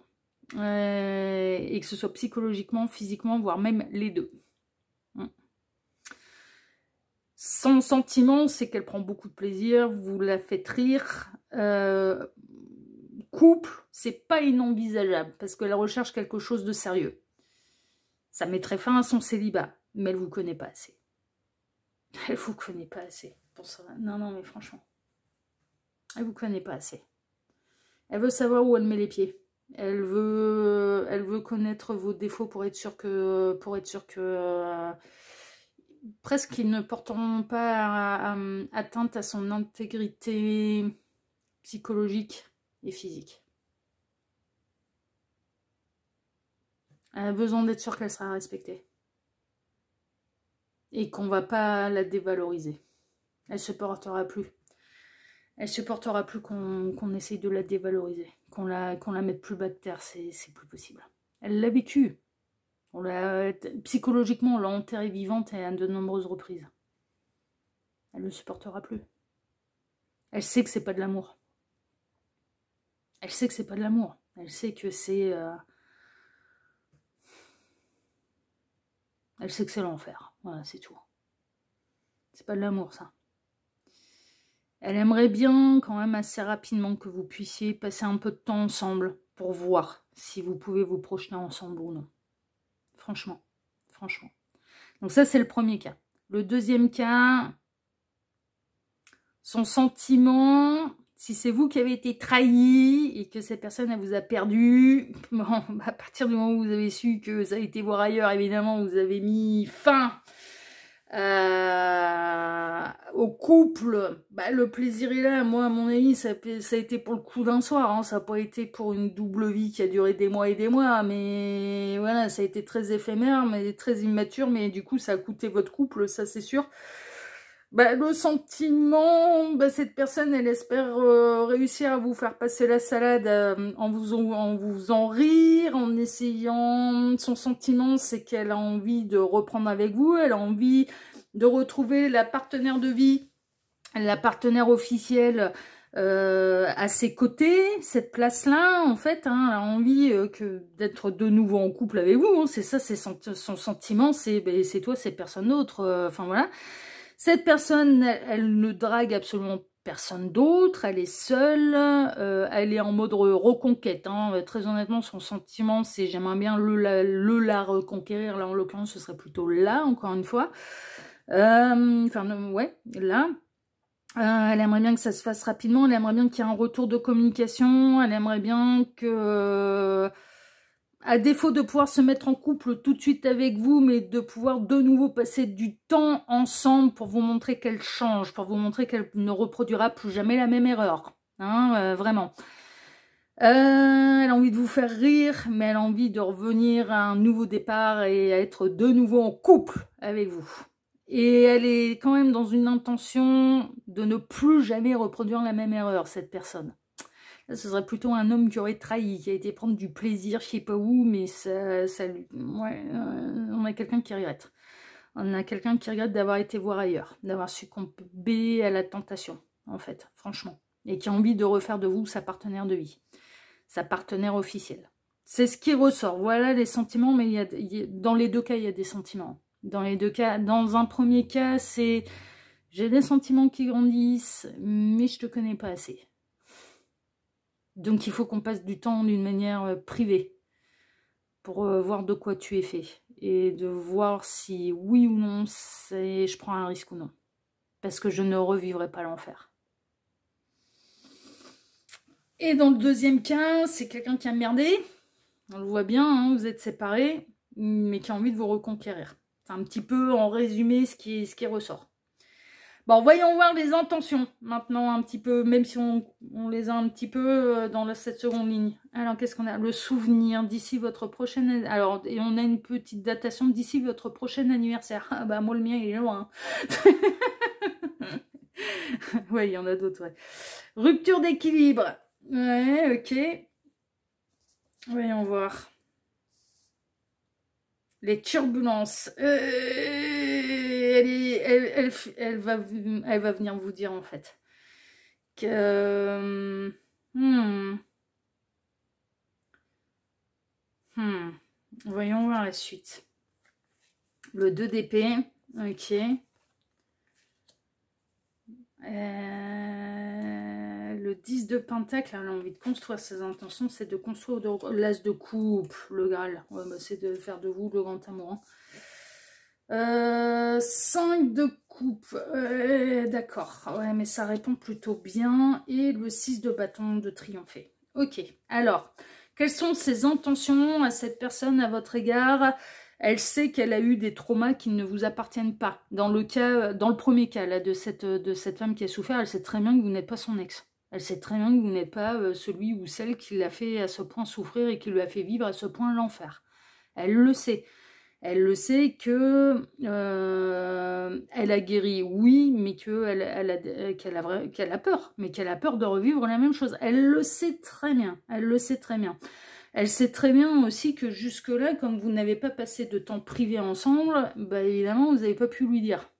Et que ce soit psychologiquement, physiquement, voire même les deux. Son sentiment, c'est qu'elle prend beaucoup de plaisir, vous la faites rire. Couple, c'est pas inenvisageable parce qu'elle recherche quelque chose de sérieux. Ça mettrait fin à son célibat, mais elle vous connaît pas assez. Elle vous connaît pas assez pour ça. Non, non, mais franchement, elle vous connaît pas assez. Elle veut savoir où elle met les pieds. Elle veut connaître vos défauts pour être sûre que, presque ils ne porteront pas atteinte à son intégrité psychologique et physique. Elle a besoin d'être sûre qu'elle sera respectée. Et qu'on ne va pas la dévaloriser. Elle ne supportera plus. Elle ne supportera plus qu'on essaye de la dévaloriser. Qu'on la mette plus bas de terre, c'est plus possible. Elle l'a vécu. Psychologiquement, on l'a enterrée vivante et à de nombreuses reprises. Elle ne supportera plus. Elle sait que c'est pas de l'amour. Elle sait que c'est pas de l'amour. Elle sait que c'est... Elle sait que c'est l'enfer. Voilà, c'est tout. C'est pas de l'amour, ça. Elle aimerait bien, quand même, assez rapidement que vous puissiez passer un peu de temps ensemble pour voir si vous pouvez vous projeter ensemble ou non. Franchement. Franchement. Donc ça, c'est le premier cas. Le deuxième cas, son sentiment... Si c'est vous qui avez été trahi et que cette personne elle vous a perdu, bon, à partir du moment où vous avez su que ça a été voir ailleurs, évidemment, vous avez mis fin au couple. Bah, le plaisir est là. Moi, à mon avis, ça a été pour le coup d'un soir. Hein. Ça n'a pas été pour une double vie qui a duré des mois et des mois. Mais voilà, ça a été très éphémère, mais très immature. Mais du coup, ça a coûté votre couple, ça c'est sûr. Bah, le sentiment, bah, cette personne, elle espère réussir à vous faire passer la salade en vous faisant rire, en essayant... Son sentiment, c'est qu'elle a envie de reprendre avec vous, elle a envie de retrouver la partenaire de vie, la partenaire officielle à ses côtés, cette place-là, en fait, hein, a envie d'être de nouveau en couple avec vous. Hein, c'est ça, c'est son sentiment, c'est toi, c'est personne d'autre. Enfin voilà. Cette personne, elle ne drague absolument personne d'autre, elle est seule, elle est en mode reconquête. Hein. Très honnêtement, son sentiment, c'est j'aimerais bien la reconquérir. Là, en l'occurrence, ce serait plutôt là, encore une fois. Enfin, ouais, là. Elle aimerait bien que ça se fasse rapidement, elle aimerait bien qu'il y ait un retour de communication, elle aimerait bien que, à défaut de pouvoir se mettre en couple tout de suite avec vous, mais de pouvoir de nouveau passer du temps ensemble pour vous montrer qu'elle change, pour vous montrer qu'elle ne reproduira plus jamais la même erreur. Hein, vraiment. Elle a envie de vous faire rire, mais elle a envie de revenir à un nouveau départ et à être de nouveau en couple avec vous. Et elle est quand même dans une intention de ne plus jamais reproduire la même erreur, cette personne. Là, ce serait plutôt un homme qui aurait trahi, qui a été prendre du plaisir, je sais pas où, mais ouais, on a quelqu'un qui regrette. On a quelqu'un qui regrette d'avoir été voir ailleurs, d'avoir succombé à la tentation, en fait, franchement. Et qui a envie de refaire de vous sa partenaire de vie, sa partenaire officielle. C'est ce qui ressort. Voilà les sentiments, mais dans les deux cas, il y a des sentiments. Dans les deux cas, dans un premier cas, c'est j'ai des sentiments qui grandissent, mais je te connais pas assez. Donc il faut qu'on passe du temps d'une manière privée pour voir de quoi tu es fait et de voir si oui ou non je prends un risque ou non. Parce que je ne revivrai pas l'enfer. Et dans le deuxième cas, c'est quelqu'un qui a merdé. On le voit bien, hein, vous êtes séparés, mais qui a envie de vous reconquérir. C'est un petit peu en résumé ce qui ressort. Bon, voyons voir les intentions maintenant un petit peu, même si on les a un petit peu dans cette seconde ligne. Alors, qu'est-ce qu'on a? Le souvenir d'ici votre prochaine... Alors, et on a une petite datation d'ici votre prochain anniversaire. Ah bah, moi, le mien, il est loin. Ouais, il y en a d'autres, ouais. Rupture d'équilibre. Ouais, ok. Voyons voir. Les turbulences. Elle va venir vous dire en fait que voyons voir la suite. Le 2 d'épée, ok. Le 10 de pentacle, elle a envie de construire ses intentions, c'est de construire l'as de coupe, le Graal. Ouais, bah, c'est de faire de vous le grand amour. 5 de coupe, d'accord, ouais, mais ça répond plutôt bien. Et le 6 de bâton de triompher. Ok, alors, quelles sont ses intentions à cette personne à votre égard? Elle sait qu'elle a eu des traumas qui ne vous appartiennent pas. Dans le premier cas là, de cette femme qui a souffert, elle sait très bien que vous n'êtes pas son ex. Elle sait très bien que vous n'êtes pas celui ou celle qui l'a fait à ce point souffrir et qui lui a fait vivre à ce point l'enfer. Elle le sait. Elle le sait que elle a guéri, oui, mais qu'elle a peur. Mais qu'elle a peur de revivre la même chose. Elle le sait très bien. Elle le sait très bien. Elle sait très bien aussi que jusque-là, comme vous n'avez pas passé de temps privé ensemble, bah évidemment, vous n'avez pas pu lui dire.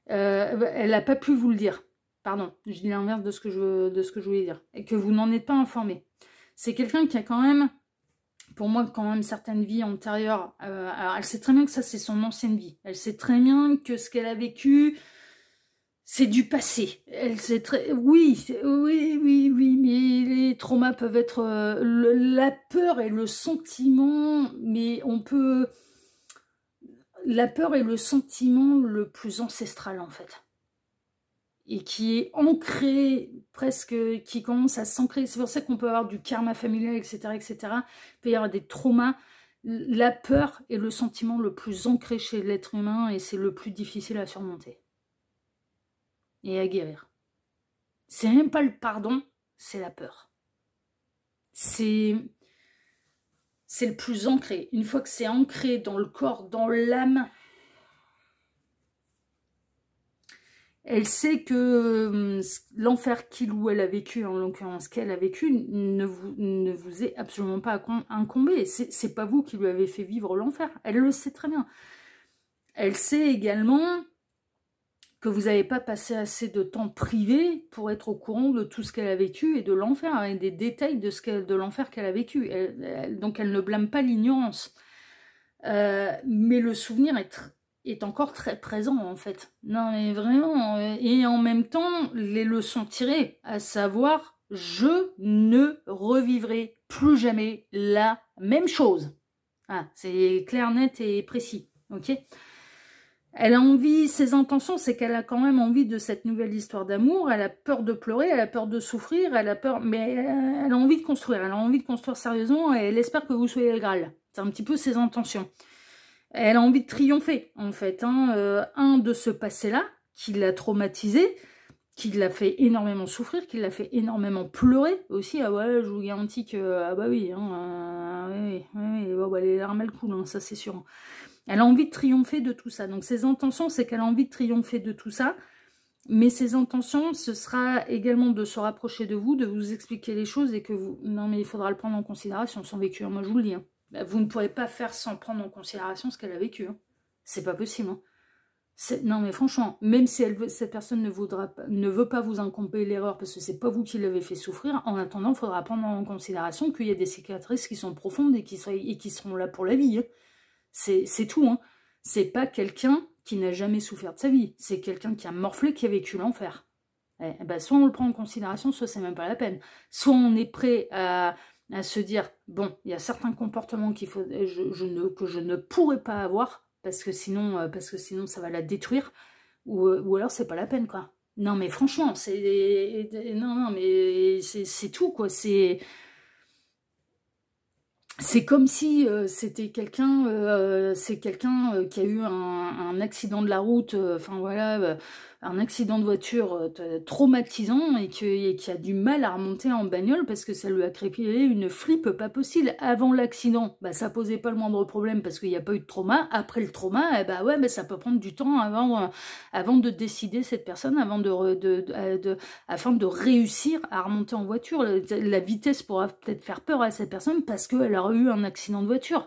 Elle n'a pas pu vous le dire. Pardon, je dis l'inverse de ce que je voulais dire. Et que vous n'en êtes pas informé. C'est quelqu'un qui a quand même, pour moi, quand même certaines vies antérieures. Alors, elle sait très bien que ça, c'est son ancienne vie. Elle sait très bien que ce qu'elle a vécu... c'est du passé. Elle sait très... Oui, mais les traumas peuvent être... la peur et le sentiment, mais on peut... La peur est le sentiment le plus ancestral, en fait. Et qui est ancré, presque, qui commence à s'ancrer. C'est pour ça qu'on peut avoir du karma familial, etc., etc. Il peut y avoir des traumas. La peur est le sentiment le plus ancré chez l'être humain et c'est le plus difficile à surmonter. Et à guérir. C'est même pas le pardon, c'est la peur. C'est le plus ancré. Une fois que c'est ancré dans le corps, dans l'âme, elle sait que l'enfer qu'il ou elle a vécu, en l'occurrence qu'elle a vécu, ne vous est absolument pas incombé. C'est pas vous qui lui avez fait vivre l'enfer. Elle le sait très bien. Elle sait également que vous n'avez pas passé assez de temps privé pour être au courant de tout ce qu'elle a vécu et de l'enfer, et des détails de l'enfer qu'elle a vécu. Donc elle ne blâme pas l'ignorance. Mais le souvenir est encore très présent, en fait. Non, mais vraiment. Et en même temps, les leçons tirées, à savoir, je ne revivrai plus jamais la même chose. Ah, c'est clair, net et précis. Ok ? Elle a envie, ses intentions, c'est qu'elle a quand même envie de cette nouvelle histoire d'amour. Elle a peur de pleurer, elle a peur de souffrir, elle a peur, mais elle a envie de construire. Elle a envie de construire sérieusement et elle espère que vous soyez le Graal. C'est un petit peu ses intentions. Elle a envie de triompher, en fait. Un de ce passé-là, qui l'a traumatisé, qui l'a fait énormément souffrir, qui l'a fait énormément pleurer aussi. Ah ouais, je vous garantis que... Ah bah oui, les larmes elles coulent, ça c'est sûr. Elle a envie de triompher de tout ça. Donc ses intentions, c'est qu'elle a envie de triompher de tout ça. Mais ses intentions, ce sera également de se rapprocher de vous, de vous expliquer les choses et que vous... Non mais il faudra le prendre en considération, son vécu, moi je vous le dis. Vous ne pourrez pas faire sans prendre en considération ce qu'elle a vécu. C'est pas possible. Non mais franchement, même si cette personne ne veut pas vous incomber l'erreur parce que c'est pas vous qui l'avez fait souffrir, en attendant, il faudra prendre en considération qu'il y a des cicatrices qui sont profondes et qui seront là pour la vie. C'est tout. C'est pas quelqu'un qui n'a jamais souffert de sa vie. C'est quelqu'un qui a morflé, qui a vécu l'enfer. Soit on le prend en considération, soit c'est même pas la peine. Soit on est prêt à se dire, bon, il y a certains comportements que je ne pourrais pas avoir, parce que sinon ça va la détruire, ou alors c'est pas la peine, quoi. Non, mais franchement, non, mais c'est tout, quoi. C'est comme si c'était quelqu'un qui a eu un accident de la route, un accident de voiture traumatisant et qui a du mal à remonter en bagnole parce que ça lui a créé une flippe pas possible. Avant l'accident, ça posait pas le moindre problème parce qu'il n'y a pas eu de trauma. Après le trauma, ça peut prendre du temps avant de décider cette personne, afin de réussir à remonter en voiture. La vitesse pourra peut-être faire peur à cette personne parce qu'elle aura eu un accident de voiture.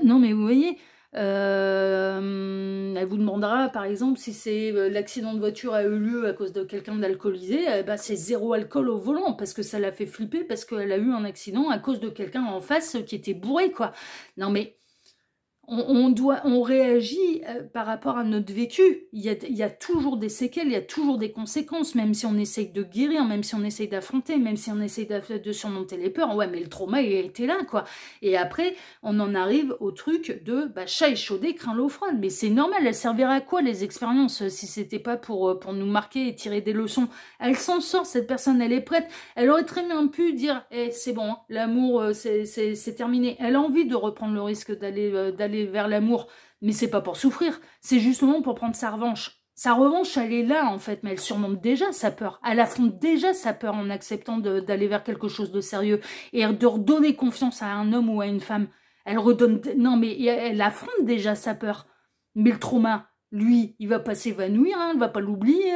Non mais vous voyez... elle vous demandera par exemple si c'est l'accident de voiture a eu lieu à cause de quelqu'un d'alcoolisé, c'est 0 alcool au volant parce que ça l'a fait flipper parce qu'elle a eu un accident à cause de quelqu'un en face qui était bourré, quoi. Non mais on réagit par rapport à notre vécu. Il y a toujours des séquelles, il y a toujours des conséquences, même si on essaye de guérir, même si on essaye d'affronter, même si on essaye de surmonter les peurs. Ouais, mais le trauma, il a été là, quoi. Et après, on en arrive au truc de chat échaudé, craint l'eau froide. Mais c'est normal, elles serviraient à quoi, les expériences, si c'était pas pour nous marquer et tirer des leçons? Elle s'en sort, cette personne, elle est prête. Elle aurait très bien pu dire, c'est bon, l'amour, c'est terminé. Elle a envie de reprendre le risque d'aller vers l'amour, mais c'est pas pour souffrir, c'est justement pour prendre sa revanche. Sa revanche, elle est là, en fait, mais elle surmonte déjà sa peur. Elle affronte déjà sa peur en acceptant d'aller vers quelque chose de sérieux et de redonner confiance à un homme ou à une femme. Elle redonne... Non, mais elle affronte déjà sa peur. Mais le trauma, lui, il va pas s'évanouir, elle va pas l'oublier,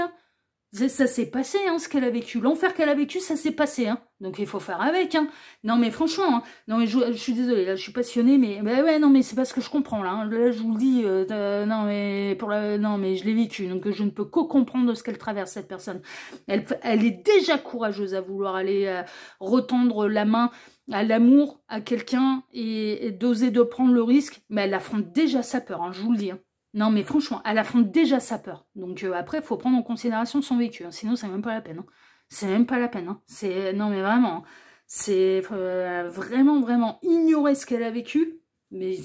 Ça s'est passé, ce qu'elle a vécu. L'enfer qu'elle a vécu, ça s'est passé, Donc il faut faire avec, Non mais franchement, non mais je suis désolée, là je suis passionnée, mais non mais c'est parce que je comprends là. Là je vous le dis, non mais je l'ai vécu, donc je ne peux que comprendre ce qu'elle traverse, cette personne. Elle est déjà courageuse à vouloir aller retendre la main à l'amour, à quelqu'un et d'oser de prendre le risque, mais elle affronte déjà sa peur, je vous le dis. Non, mais franchement, elle affronte déjà sa peur. Donc après, il faut prendre en considération son vécu. Sinon, c'est même pas la peine. C'est même pas la peine. Non, mais vraiment. C'est vraiment, vraiment ignorer ce qu'elle a vécu. Mais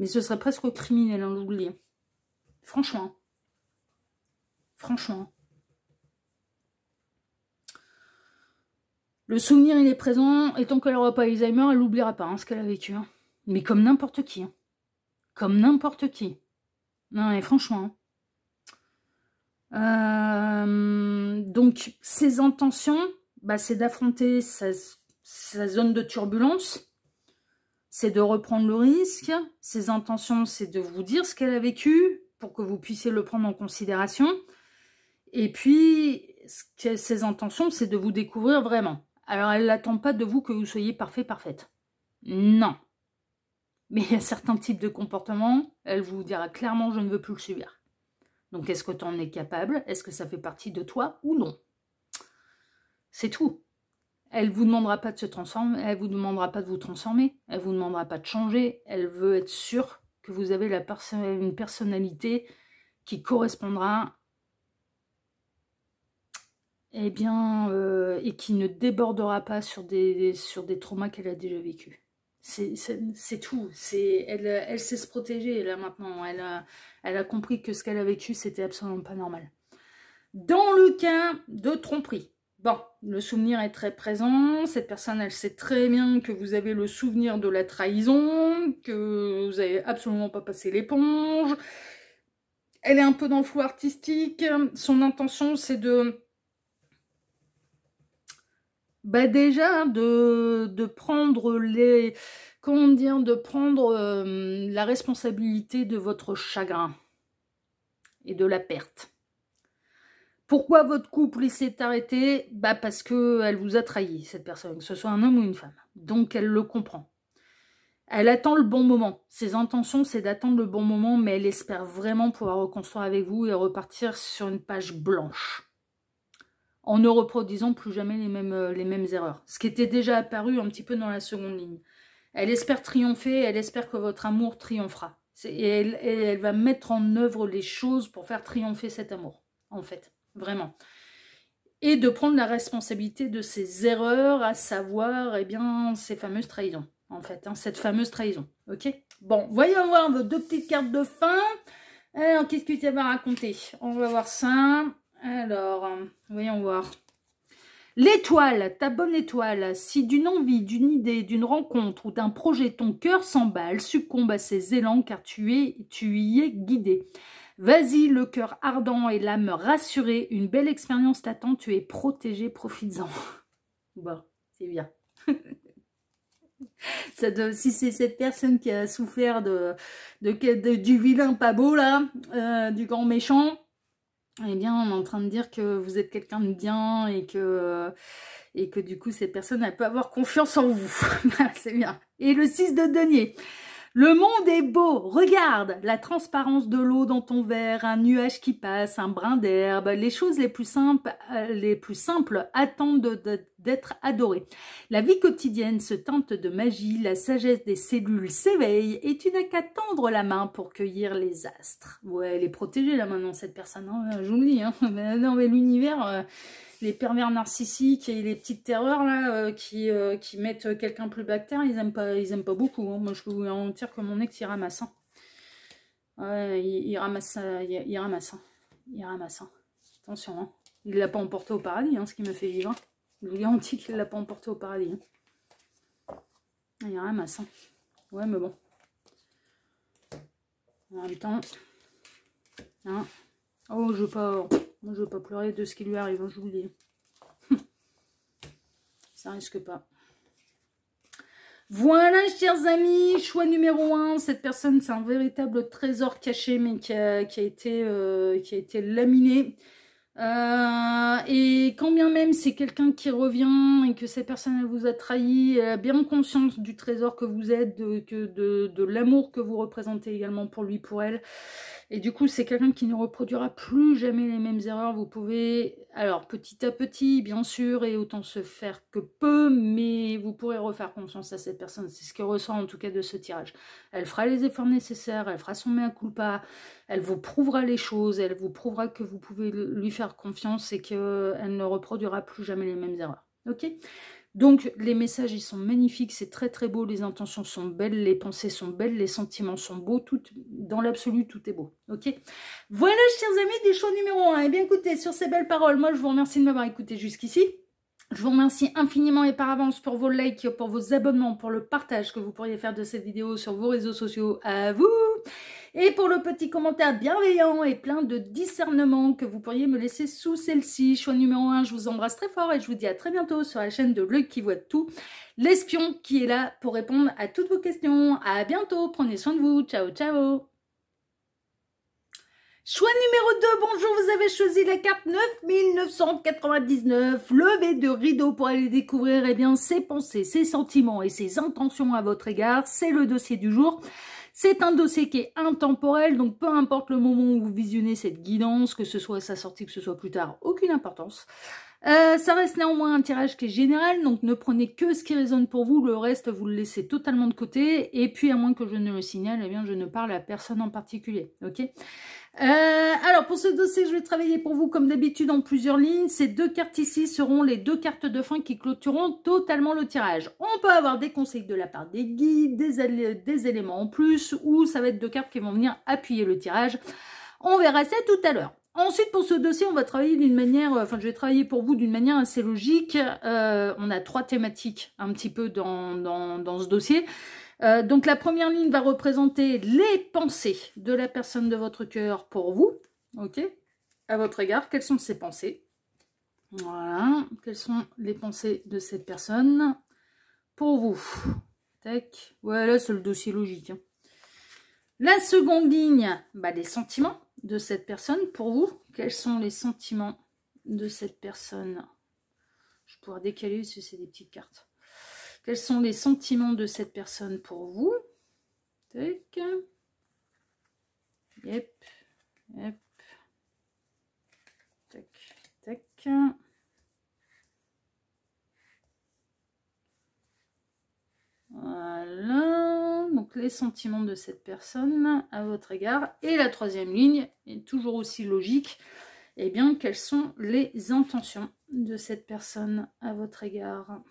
ce serait presque criminel, je vous le dis. Franchement. Franchement. Le souvenir, il est présent. Et tant qu'elle n'aura pas Alzheimer, elle n'oubliera pas ce qu'elle a vécu. Mais comme n'importe qui. Comme n'importe qui. Non, mais franchement. Donc, ses intentions, c'est d'affronter sa zone de turbulence. C'est de reprendre le risque. Ses intentions, c'est de vous dire ce qu'elle a vécu pour que vous puissiez le prendre en considération. Et puis, ses intentions, c'est de vous découvrir vraiment. Alors, elle n'attend pas de vous que vous soyez parfait, parfaite. Non. Mais il y a certains types de comportements, elle vous dira clairement, je ne veux plus le subir. Donc, est-ce que tu en es capable? Est-ce que ça fait partie de toi ou non? C'est tout. Elle ne vous demandera pas de se transformer, elle ne vous demandera pas de vous transformer, elle ne vous demandera pas de changer, elle veut être sûre que vous avez une personnalité qui correspondra et qui ne débordera pas sur des traumas qu'elle a déjà vécus. C'est tout. Elle sait se protéger là maintenant. Elle a compris que ce qu'elle a vécu, c'était absolument pas normal. Dans le cas de tromperie, bon, le souvenir est très présent. Cette personne, elle sait très bien que vous avez le souvenir de la trahison, que vous n'avez absolument pas passé l'éponge. Elle est un peu dans le flou artistique. Son intention, c'est de... déjà, de prendre la responsabilité de votre chagrin et de la perte. Pourquoi votre couple s'est arrêté? Parce qu'elle vous a trahi, cette personne, que ce soit un homme ou une femme. Donc, elle le comprend. Elle attend le bon moment. Ses intentions, c'est d'attendre le bon moment, mais elle espère vraiment pouvoir reconstruire avec vous et repartir sur une page blanche, en ne reproduisant plus jamais les mêmes erreurs. Ce qui était déjà apparu un petit peu dans la seconde ligne. Elle espère triompher, elle espère que votre amour triomphera. Et elle va mettre en œuvre les choses pour faire triompher cet amour, en fait, vraiment. Et de prendre la responsabilité de ses erreurs, à savoir, ces fameuses trahisons, en fait, cette fameuse trahison, ok? Bon, voyons voir vos 2 petites cartes de fin. Alors, qu'est-ce que ça va raconter? On va voir ça. Alors, voyons voir. L'étoile, ta bonne étoile, si d'une envie, d'une idée, d'une rencontre ou d'un projet, ton cœur s'emballe, succombe à ses élans car tu y es guidé. Vas-y, le cœur ardent et l'âme rassurée, une belle expérience t'attend, tu es protégé, profites-en. Bon, c'est bien. Si c'est cette personne qui a souffert du vilain pas beau, là, du grand méchant, eh bien, on est en train de dire que vous êtes quelqu'un de bien et que du coup, cette personne, elle peut avoir confiance en vous. C'est bien. Et le 6 de denier. Le monde est beau, regarde la transparence de l'eau dans ton verre, un nuage qui passe, un brin d'herbe, les choses les plus simples attendent d'être adorées. La vie quotidienne se teinte de magie, la sagesse des cellules s'éveille et tu n'as qu'à tendre la main pour cueillir les astres. Ouais, elle est protégée là maintenant cette personne, hein, je vous le dis, hein. Non mais l'univers... les pervers narcissiques et les petites terreurs là qui mettent quelqu'un plus bactère, ils aiment pas beaucoup. Hein. Moi je peux vous garantir que mon ex il ramasse. Hein. Ouais, il ramasse, il ramasse. Hein. Il ramasse. Hein. Attention, hein. Il l'a pas emporté au paradis, hein, ce qui me fait vivre. Je vous garantis qu'il l'a pas emporté au paradis. Hein. Il ramasse. Hein. Ouais, mais bon. En même temps. Hein. Oh, je veux pas. Moi, je veux pas pleurer de ce qui lui arrive, hein, je vous le dis. Ça risque pas. Voilà, chers amis, choix numéro 1. Cette personne, c'est un véritable trésor caché, mais qui a été laminé. Et quand bien même c'est quelqu'un qui revient et que cette personne elle vous a trahi, elle a bien conscience du trésor que vous êtes, de l'amour que vous représentez également pour lui, pour elle. Et du coup, c'est quelqu'un qui ne reproduira plus jamais les mêmes erreurs. Vous pouvez, alors petit à petit, bien sûr, et autant se faire que peu, mais vous pourrez refaire confiance à cette personne. C'est ce qui ressort en tout cas de ce tirage. Elle fera les efforts nécessaires, elle fera son mea culpa, elle vous prouvera les choses, elle vous prouvera que vous pouvez lui faire confiance et qu'elle ne reproduira plus jamais les mêmes erreurs. Ok ? Donc, les messages, ils sont magnifiques, c'est très très beau, les intentions sont belles, les pensées sont belles, les sentiments sont beaux, tout, dans l'absolu, tout est beau, ok? Voilà, chers amis, des choix numéro 1. Eh bien, écoutez, sur ces belles paroles, moi, je vous remercie de m'avoir écouté jusqu'ici. Je vous remercie infiniment et par avance pour vos likes, pour vos abonnements, pour le partage que vous pourriez faire de cette vidéo sur vos réseaux sociaux. À vous! Et pour le petit commentaire bienveillant et plein de discernement que vous pourriez me laisser sous celle-ci. Choix numéro 1, je vous embrasse très fort et je vous dis à très bientôt sur la chaîne de L'Œil qui voit tout. L'espion qui est là pour répondre à toutes vos questions. À bientôt, prenez soin de vous. Ciao, ciao! Choix numéro 2, bonjour, vous avez choisi la carte 9999, levé de rideau pour aller découvrir ses pensées, ses sentiments et ses intentions à votre égard. C'est le dossier du jour. C'est un dossier qui est intemporel, donc peu importe le moment où vous visionnez cette guidance, que ce soit à sa sortie, que ce soit plus tard, aucune importance. Ça reste néanmoins un tirage qui est général, donc ne prenez que ce qui résonne pour vous, le reste vous le laissez totalement de côté, et puis à moins que je ne le signale, eh bien je ne parle à personne en particulier, ok? Alors pour ce dossier, je vais travailler pour vous comme d'habitude en plusieurs lignes. Ces deux cartes ici seront les deux cartes de fin qui clôtureront totalement le tirage. On peut avoir des conseils de la part des guides, des éléments en plus, ou ça va être deux cartes qui vont venir appuyer le tirage. On verra ça tout à l'heure. Ensuite, pour ce dossier, on va travailler d'une manière, je vais travailler pour vous d'une manière assez logique. On a trois thématiques un petit peu dans ce dossier. Donc la première ligne va représenter les pensées de la personne de votre cœur pour vous, ok, à votre égard. Quelles sont ces pensées? Voilà, quelles sont les pensées de cette personne pour vous? Tac, voilà, c'est le dossier logique. Hein. La seconde ligne, les sentiments de cette personne pour vous. Quels sont les sentiments de cette personne? Je vais pouvoir décaler si c'est des petites cartes. Quels sont les sentiments de cette personne pour vous? Tac. Yep. Yep. Tac. Tac. Voilà. Donc les sentiments de cette personne à votre égard. Et la troisième ligne est toujours aussi logique. Eh bien, quelles sont les intentions de cette personne à votre égard?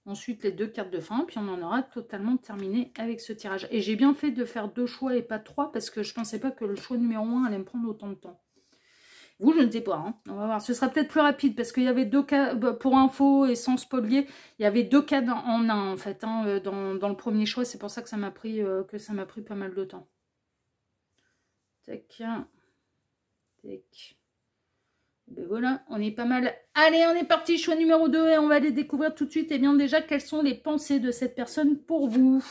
Ensuite, les deux cartes de fin, puis on en aura totalement terminé avec ce tirage. Et j'ai bien fait de faire deux choix et pas trois, parce que je ne pensais pas que le choix numéro 1 allait me prendre autant de temps. Vous, je ne sais pas, hein. On va voir. Ce sera peut-être plus rapide, parce qu'il y avait deux cas, pour info et sans spolier, il y avait deux cas en un, en fait, hein, dans le premier choix. C'est pour ça que ça m'a pris pas mal de temps. Tac. Tac. Ben voilà, on est pas mal. Allez, on est parti, choix numéro 2 et on va aller découvrir tout de suite. Et bien déjà, quelles sont les pensées de cette personne pour vous?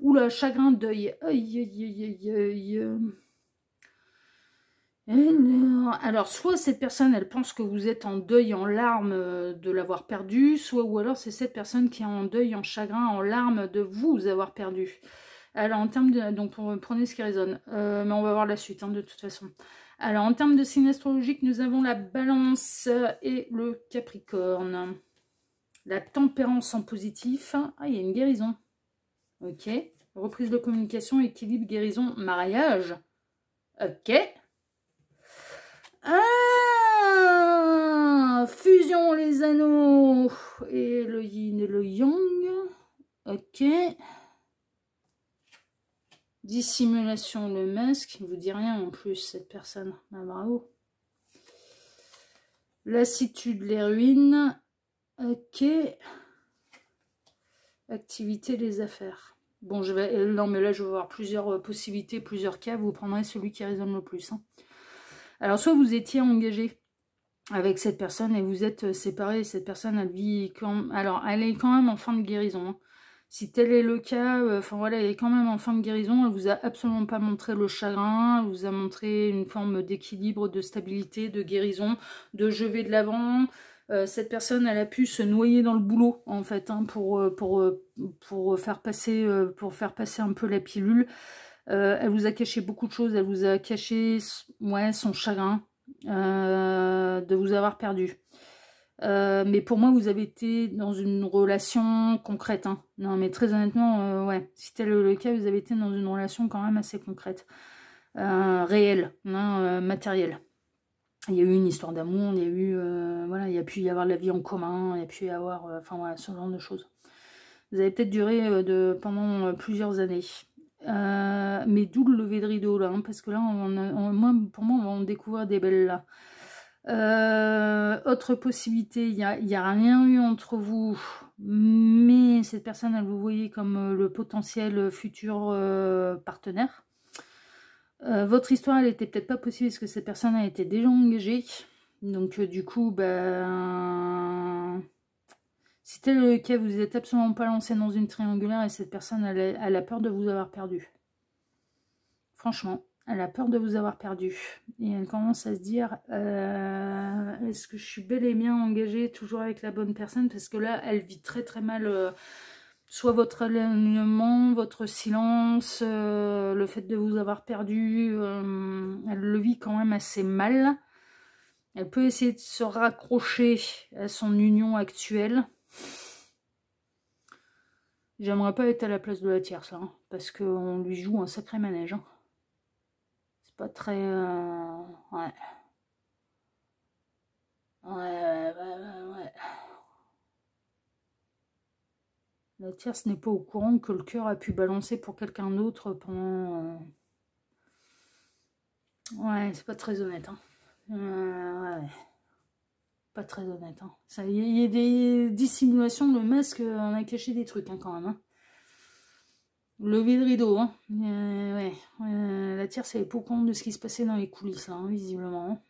Oula, chagrin, deuil. Aïe, aïe, aïe, aïe. Alors, soit cette personne, elle pense que vous êtes en deuil, en larmes de l'avoir perdu, ou alors c'est cette personne qui est en deuil, en chagrin, en larmes de vous avoir perdu. Alors, en termes de... Donc, prenez ce qui résonne. Mais on va voir la suite, hein, de toute façon. Alors, en termes de signe astrologique, nous avons la balance et le capricorne. La tempérance en positif. Ah, il y a une guérison. Ok. Reprise de communication, équilibre, guérison, mariage. Ok. Ah, fusion, les anneaux. Et le yin et le yang. Ok. Dissimulation, le masque, il ne vous dit rien en plus, cette personne. Ah, bravo. Lassitude, les ruines. Ok. Activité, les affaires. Bon, je vais... Non, mais là, je vais voir plusieurs possibilités, plusieurs cas. Vous prendrez celui qui résonne le plus. Hein. Alors, soit vous étiez engagé avec cette personne et vous êtes séparés. Cette personne, elle vit... Alors, elle est quand même en fin de guérison. Hein. Si tel est le cas, voilà, elle est quand même en fin de guérison. Elle vous a absolument pas montré le chagrin. Elle vous a montré une forme d'équilibre, de stabilité, de guérison, de je vais de l'avant. Cette personne, elle a pu se noyer dans le boulot, en fait, hein, pour faire passer un peu la pilule. Elle vous a caché beaucoup de choses. Elle vous a caché, son chagrin de vous avoir perdu. Mais pour moi, vous avez été dans une relation concrète. Hein. Non, mais très honnêtement, ouais, si tel est le cas, vous avez été dans une relation quand même assez concrète. Réelle, hein, matérielle. Il y a eu une histoire d'amour, il y a eu, voilà, il y a pu y avoir la vie en commun, il y a pu y avoir, enfin voilà, ce genre de choses. Vous avez peut-être duré pendant plusieurs années. Mais d'où le lever de rideau, là, hein, parce que là, pour moi, on va en découvrir des belles, là. Autre possibilité, il n'y a rien eu entre vous, mais cette personne, elle vous voyez comme le potentiel futur partenaire. Votre histoire, elle était peut-être pas possible parce que cette personne a été déjà engagée. Donc du coup, si tel est le cas, vous n'êtes absolument pas lancé dans une triangulaire et cette personne, elle a peur de vous avoir perdu. Franchement, Elle a peur de vous avoir perdu. Et elle commence à se dire, est-ce que je suis bel et bien engagée toujours avec la bonne personne? Parce que là, elle vit très très mal soit votre alignement, votre silence, le fait de vous avoir perdu. Elle le vit quand même assez mal. Elle peut essayer de se raccrocher à son union actuelle. J'aimerais pas être à la place de la tierce, là, hein, parce qu'on lui joue un sacré manège. Hein. C'est pas très... ouais. Ouais. La tierce n'est pas au courant que le cœur a pu balancer pour quelqu'un d'autre pendant... Ouais, c'est pas très honnête. Hein. Ouais. Pas très honnête. Hein. Il y a des dissimulations, le masque, on a caché des trucs hein, quand même. Hein. Lever le rideau. Hein. Ouais. La tierce, elle est pas au courant de ce qui se passait dans les coulisses, là, hein, visiblement. Hein.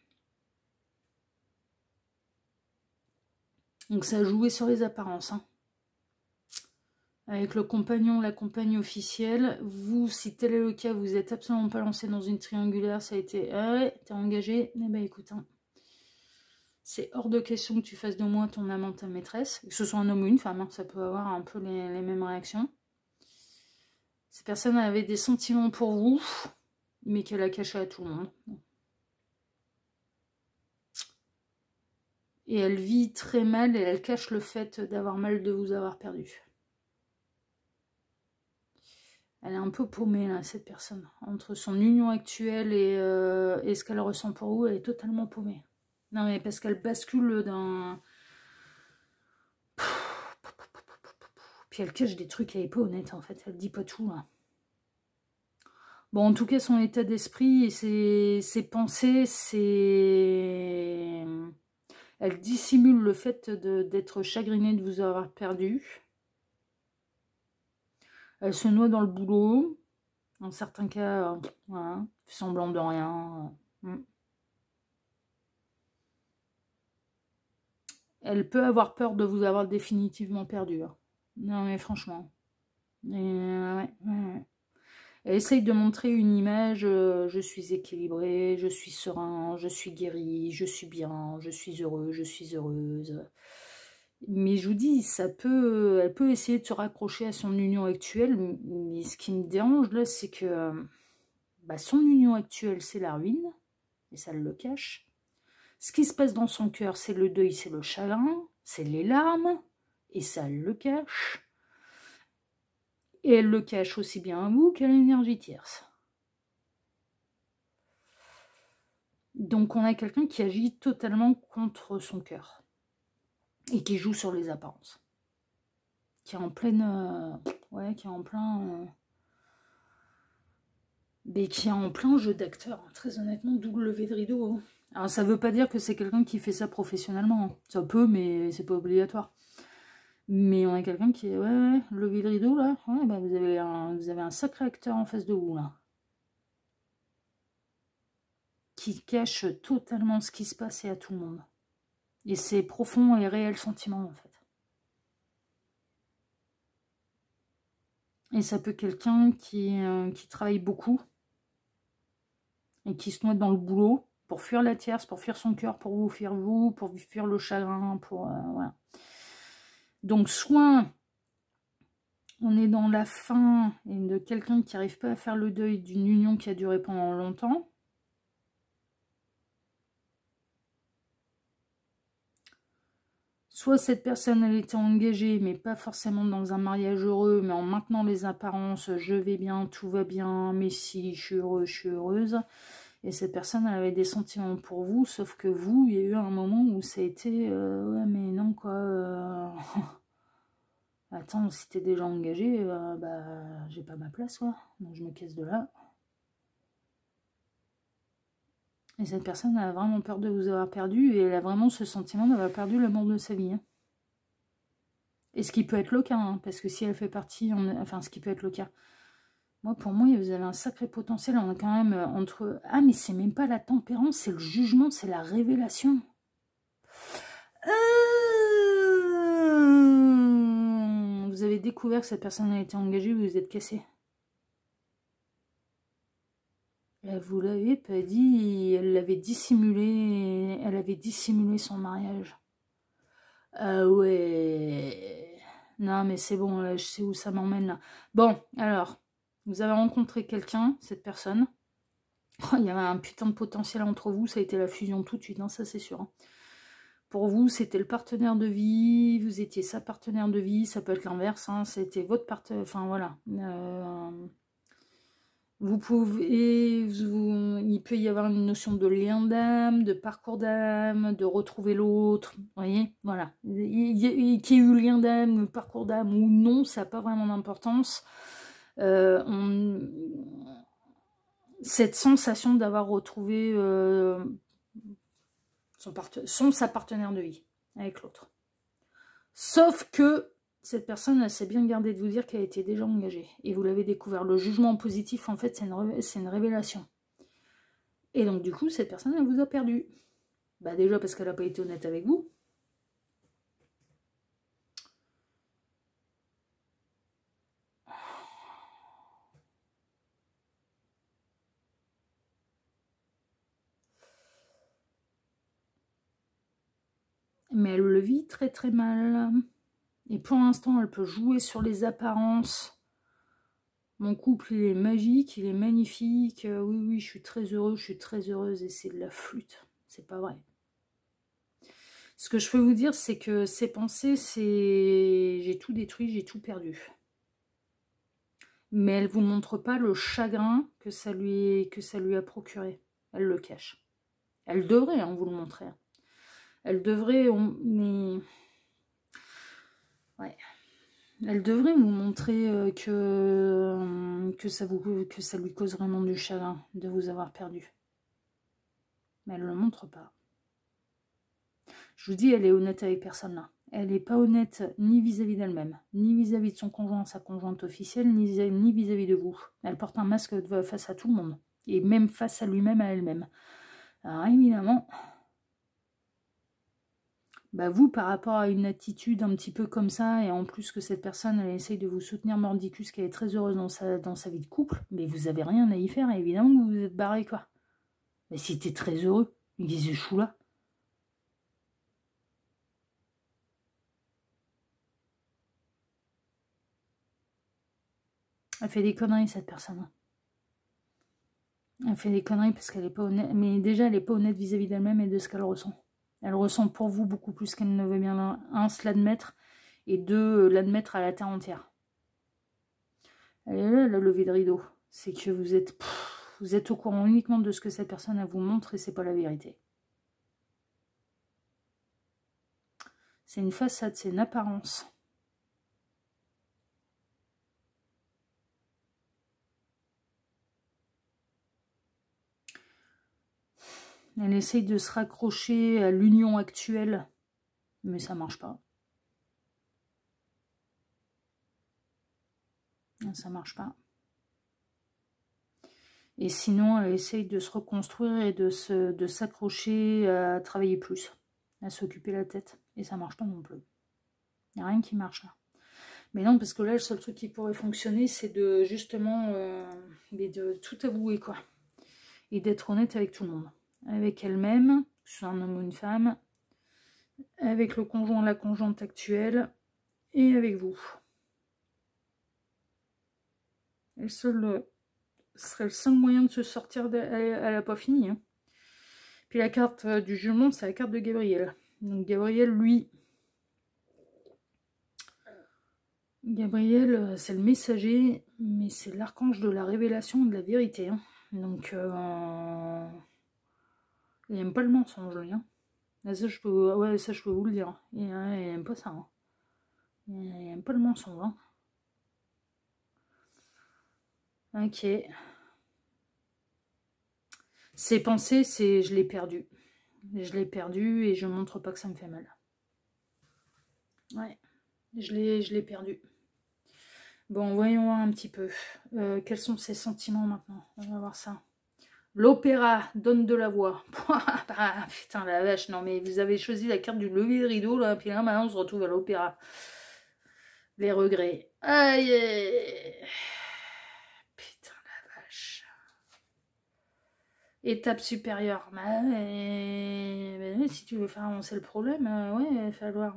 Donc ça a joué sur les apparences. Hein. Avec le compagnon, la compagne officielle. Vous, si tel est le cas, vous êtes absolument pas lancé dans une triangulaire. Ça a été, ah ouais, t'es engagé. Eh ben écoute, hein, c'est hors de question que tu fasses de moi ton amant, ta maîtresse. Que ce soit un homme ou une femme, hein, ça peut avoir un peu les mêmes réactions. Cette personne avait des sentiments pour vous, mais qu'elle a caché à tout le monde. Et elle vit très mal et elle cache le fait d'avoir mal de vous avoir perdu. Elle est un peu paumée, là, cette personne. Entre son union actuelle et ce qu'elle ressent pour vous, elle est totalement paumée. Non, mais parce qu'elle bascule dans... Puis elle cache des trucs, elle n'est pas honnête, en fait. Elle dit pas tout, là. Bon, en tout cas, son état d'esprit et ses pensées, c'est... Elle dissimule le fait d'être chagrinée de vous avoir perdu. Elle se noie dans le boulot. Dans certains cas, voilà, fait semblant de rien. Elle peut avoir peur de vous avoir définitivement perdu. Hein. Non, mais franchement. Ouais. Elle essaye de montrer une image, je suis équilibrée, je suis serein, je suis guérie, je suis bien, je suis heureux, je suis heureuse. Mais je vous dis, elle peut essayer de se raccrocher à son union actuelle, mais ce qui me dérange là, c'est que son union actuelle, c'est la ruine, et ça le cache. Ce qui se passe dans son cœur, c'est le deuil, c'est le chagrin, c'est les larmes, et ça le cache. Et elle le cache aussi bien à vous qu'à l'énergie tierce. Donc on a quelqu'un qui agit totalement contre son cœur. Et qui joue sur les apparences. Qui est en pleine... qui est en plein... mais qui est en plein jeu d'acteur. Très honnêtement, double levé de rideau. Hein. Alors ça veut pas dire que c'est quelqu'un qui fait ça professionnellement. Hein. Ça peut, mais c'est pas obligatoire. Mais on a quelqu'un qui est... levé de rideau, là. Ouais, vous avez un sacré acteur en face de vous, là. Qui cache totalement ce qui se passe et à tout le monde. Et c'est profond et réel sentiment, en fait. Et ça peut quelqu'un qui travaille beaucoup et qui se noie dans le boulot pour fuir la tierce, pour fuir son cœur, pour vous fuir vous, pour fuir le chagrin, pour... voilà. Donc, soit on est dans la fin et de quelqu'un qui n'arrive pas à faire le deuil d'une union qui a duré pendant longtemps, soit cette personne, elle était engagée, mais pas forcément dans un mariage heureux, mais en maintenant les apparences, je vais bien, tout va bien, mais si, je suis heureux, je suis heureuse. Et cette personne, elle avait des sentiments pour vous, sauf que vous, il y a eu un moment où ça a été, ouais, mais non, quoi. Attends, si t'es déjà engagé, j'ai pas ma place, quoi. Donc je me casse de là. Et cette personne a vraiment peur de vous avoir perdu, et elle a vraiment ce sentiment d'avoir perdu l'amour de sa vie. Hein. Et ce qui peut être le cas, hein, parce que si elle fait partie, enfin, ce qui peut être le cas. Moi, pour moi, vous avez un sacré potentiel. On a quand même entre... Ah, mais c'est même pas la tempérance, c'est le jugement, c'est la révélation. Vous avez découvert que cette personne a été engagée, vous vous êtes cassé. Vous l'avez pas dit, elle avait dissimulé son mariage. Ah ouais. Non, mais c'est bon, là, je sais où ça m'emmène, là. Bon, alors, vous avez rencontré quelqu'un, cette personne. Oh, il y avait un putain de potentiel entre vous, ça a été la fusion tout de suite, hein, ça c'est sûr. Hein. Pour vous, c'était le partenaire de vie, vous étiez sa partenaire de vie, ça peut être l'inverse, hein, c'était votre partenaire, enfin voilà. Vous pouvez, il peut y avoir une notion de lien d'âme, de parcours d'âme, de retrouver l'autre, vous voyez, voilà. Qu'il y ait eu lien d'âme, parcours d'âme ou non, ça n'a pas vraiment d'importance. Cette sensation d'avoir retrouvé sa partenaire de vie avec l'autre. Sauf que cette personne, elle s'est bien gardée de vous dire qu'elle était déjà engagée. Et vous l'avez découvert. Le jugement positif, en fait, c'est une révélation. Et donc, du coup, cette personne, elle vous a perdu. Bah, déjà parce qu'elle n'a pas été honnête avec vous. Mais elle le vit très très mal. Et pour l'instant, elle peut jouer sur les apparences. Mon couple, il est magique, il est magnifique. Oui, oui, je suis très heureux, je suis très heureuse. Et c'est de la flûte. C'est pas vrai. Ce que je peux vous dire, c'est que ces pensées, c'est... J'ai tout détruit, j'ai tout perdu. Mais elle ne vous montre pas le chagrin que ça lui a procuré. Elle le cache. Elle devrait vous le montrer. Elle devrait... Mais... Ouais. Elle devrait vous montrer que ça lui cause vraiment du chagrin de vous avoir perdu. Mais elle ne le montre pas. Je vous dis, elle est honnête avec personne là. Elle n'est pas honnête ni vis-à-vis d'elle-même, ni vis-à-vis de son conjoint, sa conjointe officielle, ni vis-à-vis de vous. Elle porte un masque face à tout le monde. Et même face à lui-même, à elle-même. Alors évidemment, bah vous, par rapport à une attitude un petit peu comme ça, et en plus que cette personne, elle essaye de vous soutenir mordicus, qu'elle est très heureuse dans sa vie de couple, mais vous n'avez rien à y faire, et évidemment que vous vous êtes barré, quoi. Mais si t'es très heureux, il se chou là. Elle fait des conneries, cette personne. Elle fait des conneries parce qu'elle n'est pas honnête. Mais déjà, elle n'est pas honnête vis-à-vis d'elle-même et de ce qu'elle ressent. Elle ressent pour vous beaucoup plus qu'elle ne veut bien, se l'admettre, et deux, l'admettre à la terre entière. Elle est là, la levée de rideau. C'est que vous êtes au courant uniquement de ce que cette personne vous montre et c'est pas la vérité. C'est une façade, c'est une apparence. Elle essaye de se raccrocher à l'union actuelle, mais ça marche pas. Ça marche pas. Et sinon, elle essaye de se reconstruire et de s'accrocher à travailler plus, à s'occuper la tête. Et ça marche pas non plus. Il n'y a rien qui marche là. Mais non, parce que là, le seul truc qui pourrait fonctionner, c'est de justement de tout avouer, quoi. Et d'être honnête avec tout le monde. Avec elle-même, que ce soit un homme ou une femme, avec le conjoint, la conjointe actuelle, et avec vous. Et le seul... serait le seul moyen de se sortir, elle n'a pas fini. Hein. Puis la carte du jugement, c'est la carte de Gabriel. Donc Gabriel, lui... Gabriel, c'est le messager, mais c'est l'archange de la révélation et de la vérité. Hein. Donc, il n'aime pas le mensonge, lui. Hein. Ça, je peux, ouais, ça, je peux vous le dire. Il n'aime pas ça. Hein. Il n'aime pas le mensonge. Hein. Ok. Ses pensées, c'est je l'ai perdu. Je l'ai perdu et je ne montre pas que ça me fait mal. Ouais. Je l'ai perdu. Bon, voyons voir un petit peu. Quels sont ses sentiments maintenant? On va voir ça. L'opéra donne de la voix. Putain, la vache. Non, mais vous avez choisi la carte du lever de rideau, là. Puis là, maintenant, on se retrouve à l'opéra. Les regrets. Aïe. Putain, la vache. Étape supérieure. Bah, si tu veux faire avancer le problème, ouais, il va falloir...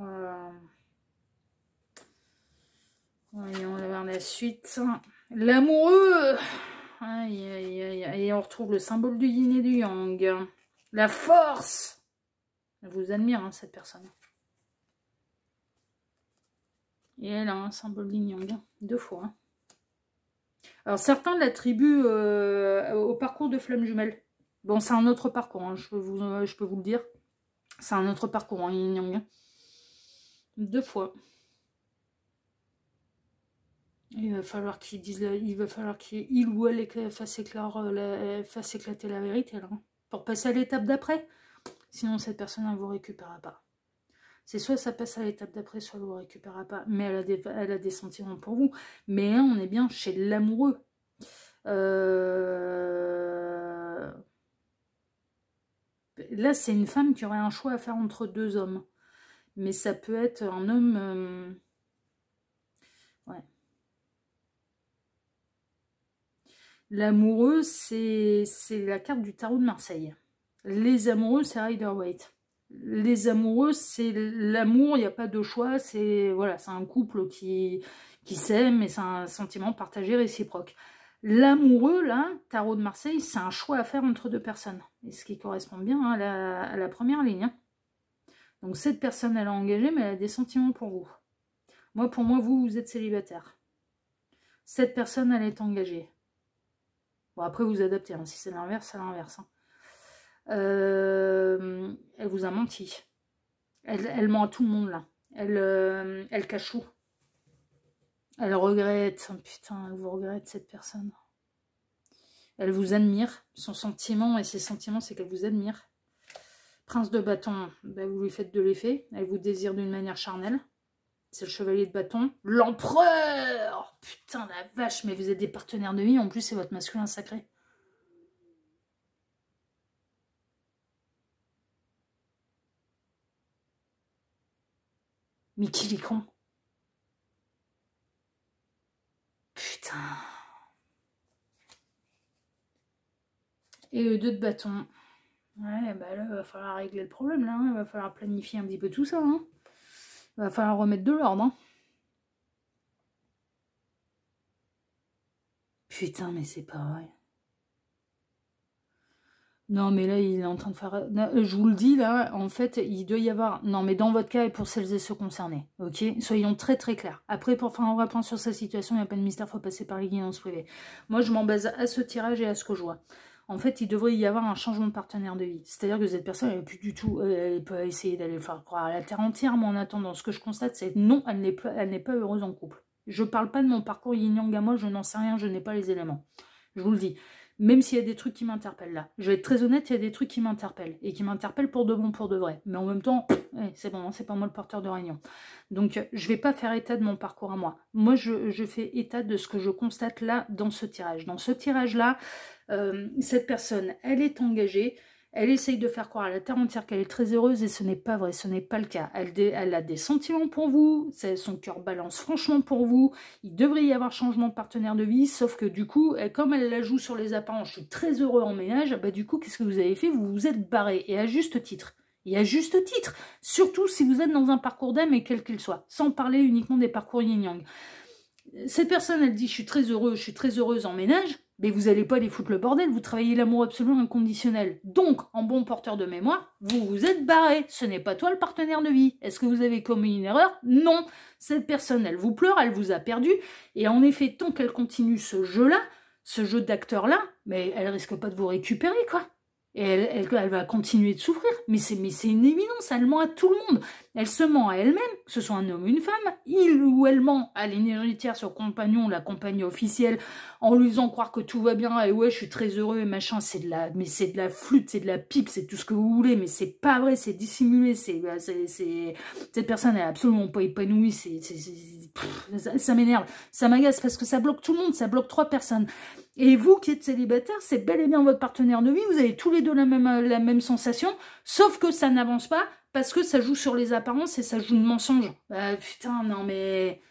Voyons, on va voir la suite. L'amoureux. Aïe, aïe, aïe. Et on retrouve le symbole du yin et du yang. La force. Elle vous admire, hein, cette personne. Et elle a un symbole yin yang. 2 fois. Hein. Alors, certains l'attribuent au parcours de flamme jumelle. Bon, c'est un autre parcours, hein, je peux vous le dire. C'est un autre parcours, hein, yin yang. 2 fois. Il va falloir qu'il dise, il va falloir qu'il ou elle fasse éclater la vérité, là, hein, pour passer à l'étape d'après. Sinon, cette personne, elle ne vous récupérera pas. C'est soit ça passe à l'étape d'après, soit elle ne vous récupérera pas. Mais elle a des sentiments pour vous. Mais là, on est bien chez l'amoureux. Là, c'est une femme qui aurait un choix à faire entre 2 hommes. Mais ça peut être un homme... Ouais. L'amoureux, c'est la carte du tarot de Marseille. Les amoureux, c'est Rider-Waite. Les amoureux, c'est l'amour, il n'y a pas de choix. C'est voilà, c'est un couple qui s'aime et c'est un sentiment partagé réciproque. L'amoureux, là, tarot de Marseille, c'est un choix à faire entre 2 personnes. Et ce qui correspond bien, hein, à la première ligne. Hein. Donc cette personne, elle est engagée, mais elle a des sentiments pour vous. Pour moi, vous êtes célibataire. Cette personne, elle est engagée. Bon, après, vous adaptez. Hein. Si c'est l'inverse, c'est l'inverse. Hein. Elle vous a menti. Elle ment à tout le monde, là. Elle cache tout. Elle regrette. Putain, elle vous regrette, cette personne. Elle vous admire. Son sentiment et ses sentiments, c'est qu'elle vous admire. Prince de bâton, ben, vous lui faites de l'effet. Elle vous désire d'une manière charnelle. C'est le chevalier de bâton. L'empereur! Putain, la vache, mais vous êtes des partenaires de vie. En plus, c'est votre masculin sacré. Mais qu'il est con. Putain. Et le 2 de bâton. Ouais, bah là, il va falloir régler le problème, là. Hein. Il va falloir planifier un petit peu tout ça. Hein. Il va falloir remettre de l'ordre. Hein. Putain, mais c'est pas vrai. Non, mais là, il est en train de faire... Je vous le dis, là, en fait, il doit y avoir... Non, mais dans votre cas et pour celles et ceux concernés, ok? Soyons très, très clairs. Après, pour faire un vrai point sur sa situation, il n'y a pas de mystère, il faut passer par les guidances privées. Moi, je m'en base à ce tirage et à ce que je vois. En fait, il devrait y avoir un changement de partenaire de vie. C'est-à-dire que cette personne, elle n'est plus du tout... Elle peut essayer d'aller faire croire à la terre entière, mais en attendant, ce que je constate, c'est non, elle n'est pas heureuse en couple. Je ne parle pas de mon parcours yin-yang à moi, je n'en sais rien, je n'ai pas les éléments. Je vous le dis. Même s'il y a des trucs qui m'interpellent là. Je vais être très honnête, il y a des trucs qui m'interpellent. Et qui m'interpellent pour de bon, pour de vrai. Mais en même temps, c'est bon, c'est pas moi le porteur de réunion. Donc, je vais pas faire état de mon parcours à moi. Moi, je fais état de ce que je constate là, dans ce tirage. Dans ce tirage-là, cette personne, elle est engagée. Elle essaye de faire croire à la terre entière qu'elle est très heureuse et ce n'est pas vrai, ce n'est pas le cas. Elle a des sentiments pour vous, son cœur balance franchement pour vous. Il devrait y avoir changement de partenaire de vie, sauf que du coup, comme elle la joue sur les apparences, je suis très heureux en ménage, bah du coup, qu'est-ce que vous avez fait? Vous vous êtes barré, et à juste titre. Et à juste titre, surtout si vous êtes dans un parcours d'âme et quel qu'il soit, sans parler uniquement des parcours yin-yang. Cette personne, elle dit, je suis très heureuse en ménage, mais vous n'allez pas aller foutre le bordel, vous travaillez l'amour absolu inconditionnel. Donc, en bon porteur de mémoire, vous vous êtes barré. Ce n'est pas toi le partenaire de vie. Est-ce que vous avez commis une erreur? Non. Cette personne, elle vous pleure, elle vous a perdu. Et en effet, tant qu'elle continue ce jeu-là, ce jeu d'acteur-là, mais elle risque pas de vous récupérer, quoi. Et elle va continuer de souffrir. Mais c'est une évidence, elle ment à tout le monde. Elle se ment à elle-même, que ce soit un homme ou une femme. Il ou elle ment à l'énergétière, son compagnon, la compagne officielle, en lui faisant croire que tout va bien, et ouais, je suis très heureux, et machin, c'est de la flûte, c'est de la pipe, c'est tout ce que vous voulez, mais c'est pas vrai, c'est dissimulé, cette personne est absolument pas épanouie, ça m'énerve, ça m'agace, parce que ça bloque tout le monde, ça bloque 3 personnes. Et vous qui êtes célibataire, c'est bel et bien votre partenaire de vie, vous avez tous les deux la même sensation, sauf que ça n'avance pas, parce que ça joue sur les apparences et ça joue de mensonge. Bah putain, non mais...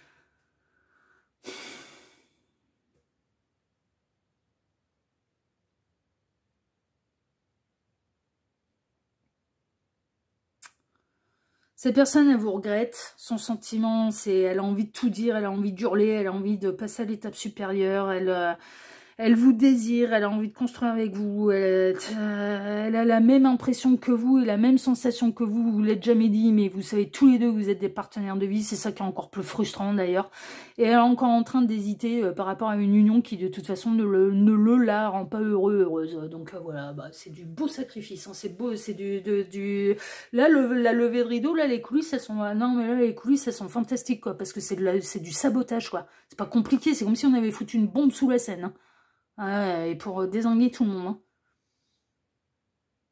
Cette personne, elle vous regrette. Son sentiment, c'est elle a envie de tout dire, elle a envie d'hurler, elle a envie de passer à l'étape supérieure, elle vous désire, elle a envie de construire avec vous, elle a la même impression que vous et la même sensation que vous ne l'êtes jamais dit, mais vous savez tous les deux que vous êtes des partenaires de vie, c'est ça qui est encore plus frustrant d'ailleurs. Et elle est encore en train d'hésiter par rapport à une union qui de toute façon ne la rend pas heureuse. Donc voilà, bah, c'est du beau sacrifice, hein, c'est beau, c'est du... Là, la levée de rideau, là, les coulisses, elles sont... Non, mais là, les coulisses, elles sont fantastiques, quoi, parce que c'est du sabotage, quoi. C'est pas compliqué, c'est comme si on avait foutu une bombe sous la scène, hein. Et pour désanguer tout le monde. Hein.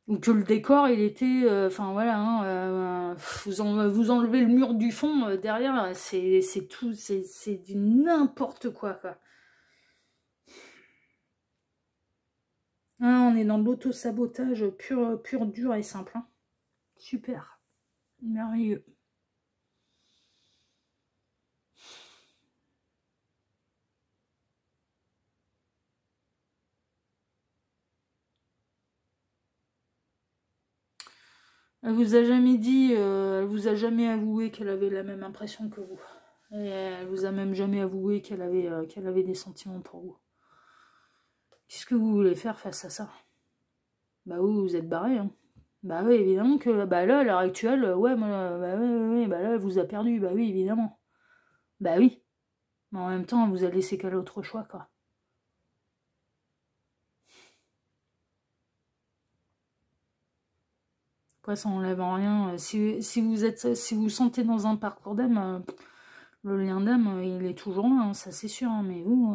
Ou que le décor, il était... Enfin, voilà, hein, vous enlevez le mur du fond, derrière, c'est tout... C'est du n'importe quoi, quoi. Ah, on est dans l'auto-sabotage pur, dur et simple. Hein. Super. Merveilleux. Elle vous a jamais dit, elle vous a jamais avoué qu'elle avait la même impression que vous. Et elle vous a même jamais avoué qu'elle avait des sentiments pour vous. Qu'est-ce que vous voulez faire face à ça? Bah oui, vous êtes barré. Hein. Bah oui, évidemment que bah là, à l'heure actuelle, ouais, moi, bah oui, bah là, elle vous a perdu. Bah oui, évidemment. Bah oui. Mais en même temps, elle vous a laissé qu'à l'autre choix, quoi. Après, ça enlève en rien. Si vous vous sentez dans un parcours d'âme, le lien d'âme, il est toujours là, hein, ça c'est sûr. Hein, mais vous,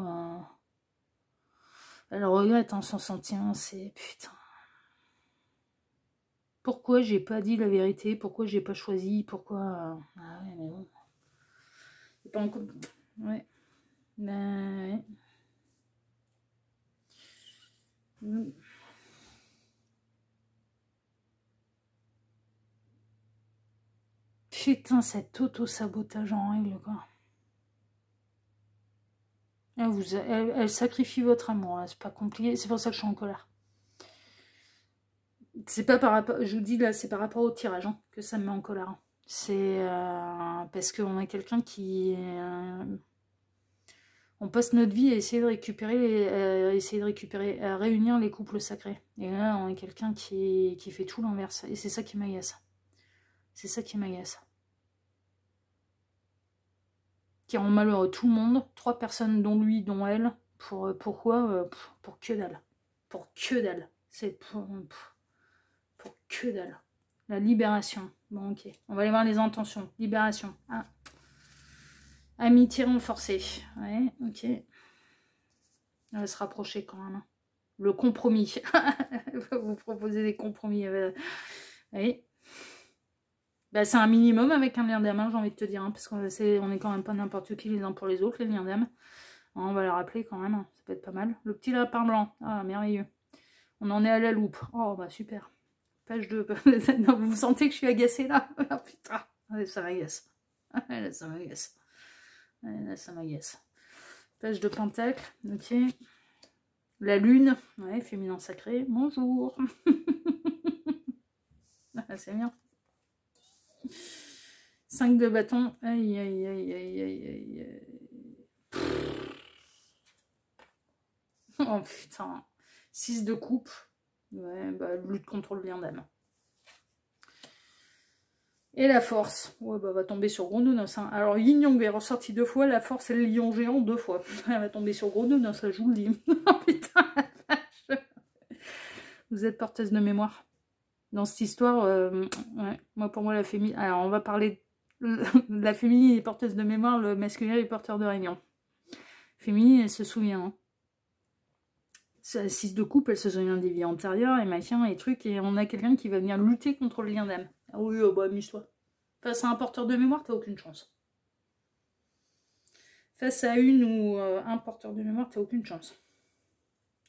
elle regrette hein, son sentiment, c'est putain. Pourquoi j'ai pas dit la vérité? Pourquoi j'ai pas choisi? Pourquoi ah ouais, mais bon. C'est pas encore. Ouais. Ben, ouais. Putain, cet auto-sabotage en règle, quoi. Elle sacrifie votre amour, c'est pas compliqué, c'est pour ça que je suis en colère. C'est pas par rapport, je vous dis là, c'est par rapport au tirage hein, que ça me met en colère. Hein. C'est parce qu'on a quelqu'un qui... on passe notre vie à essayer de récupérer, à réunir les couples sacrés. Et là, on a quelqu'un qui fait tout l'inverse. Et c'est ça qui m'agace. C'est ça qui m'agace. Qui rend malheureux tout le monde. 3 personnes, dont lui, dont elle. Pourquoi pour que dalle. Pour que dalle. C'est pour que dalle. La libération. Bon, ok. On va aller voir les intentions. Libération. Ah. Amitié renforcée. Ouais, ok. Elle va se rapprocher quand même. Le compromis. Elle va vous proposer des compromis. Oui. Bah, c'est un minimum avec un lien d'âme, j'ai envie de te dire. Hein, parce qu'on est quand même pas n'importe qui les uns pour les autres, les liens d'âme. On va le rappeler quand même. Hein, ça peut être pas mal. Le petit lapin blanc. Ah, merveilleux. On en est à la loupe. Oh, bah super. Page 2. Non, vous sentez que je suis agacée là? Oh, putain. Ça m'agace. Là, ça m'agace. Là, ça m'agace. Page de pentacle. Ok. La lune. Ouais, féminin sacré. Bonjour. C'est bien. 5 de bâton. Aïe, aïe, aïe, aïe, aïe, aïe. Oh putain. 6 de coupe. Ouais, bah, lutte contre le lien d'âme. Et la force. Ouais, bah, va tomber sur Gros Nounos. Hein. Alors, Yin Yang est ressorti 2 fois. La force et le lion géant 2 fois. Elle va tomber sur Gros Nounos, ça, je vous le dis. Oh putain, la vache. Vous êtes porteuse de mémoire. Dans cette histoire, ouais, moi, pour moi, la féminine... Alors, on va parler de la féminine est porteuse de mémoire, le masculin est porteur de réunion. Féminine, elle se souvient. Hein. 6 de coupe, elle se souvient des vies antérieures, et machin, et trucs, et on a quelqu'un qui va venir lutter contre le lien d'âme. Ah oui, oh bah, amuse-toi. Face à un porteur de mémoire, t'as aucune chance. Face à une ou un porteur de mémoire, t'as aucune chance.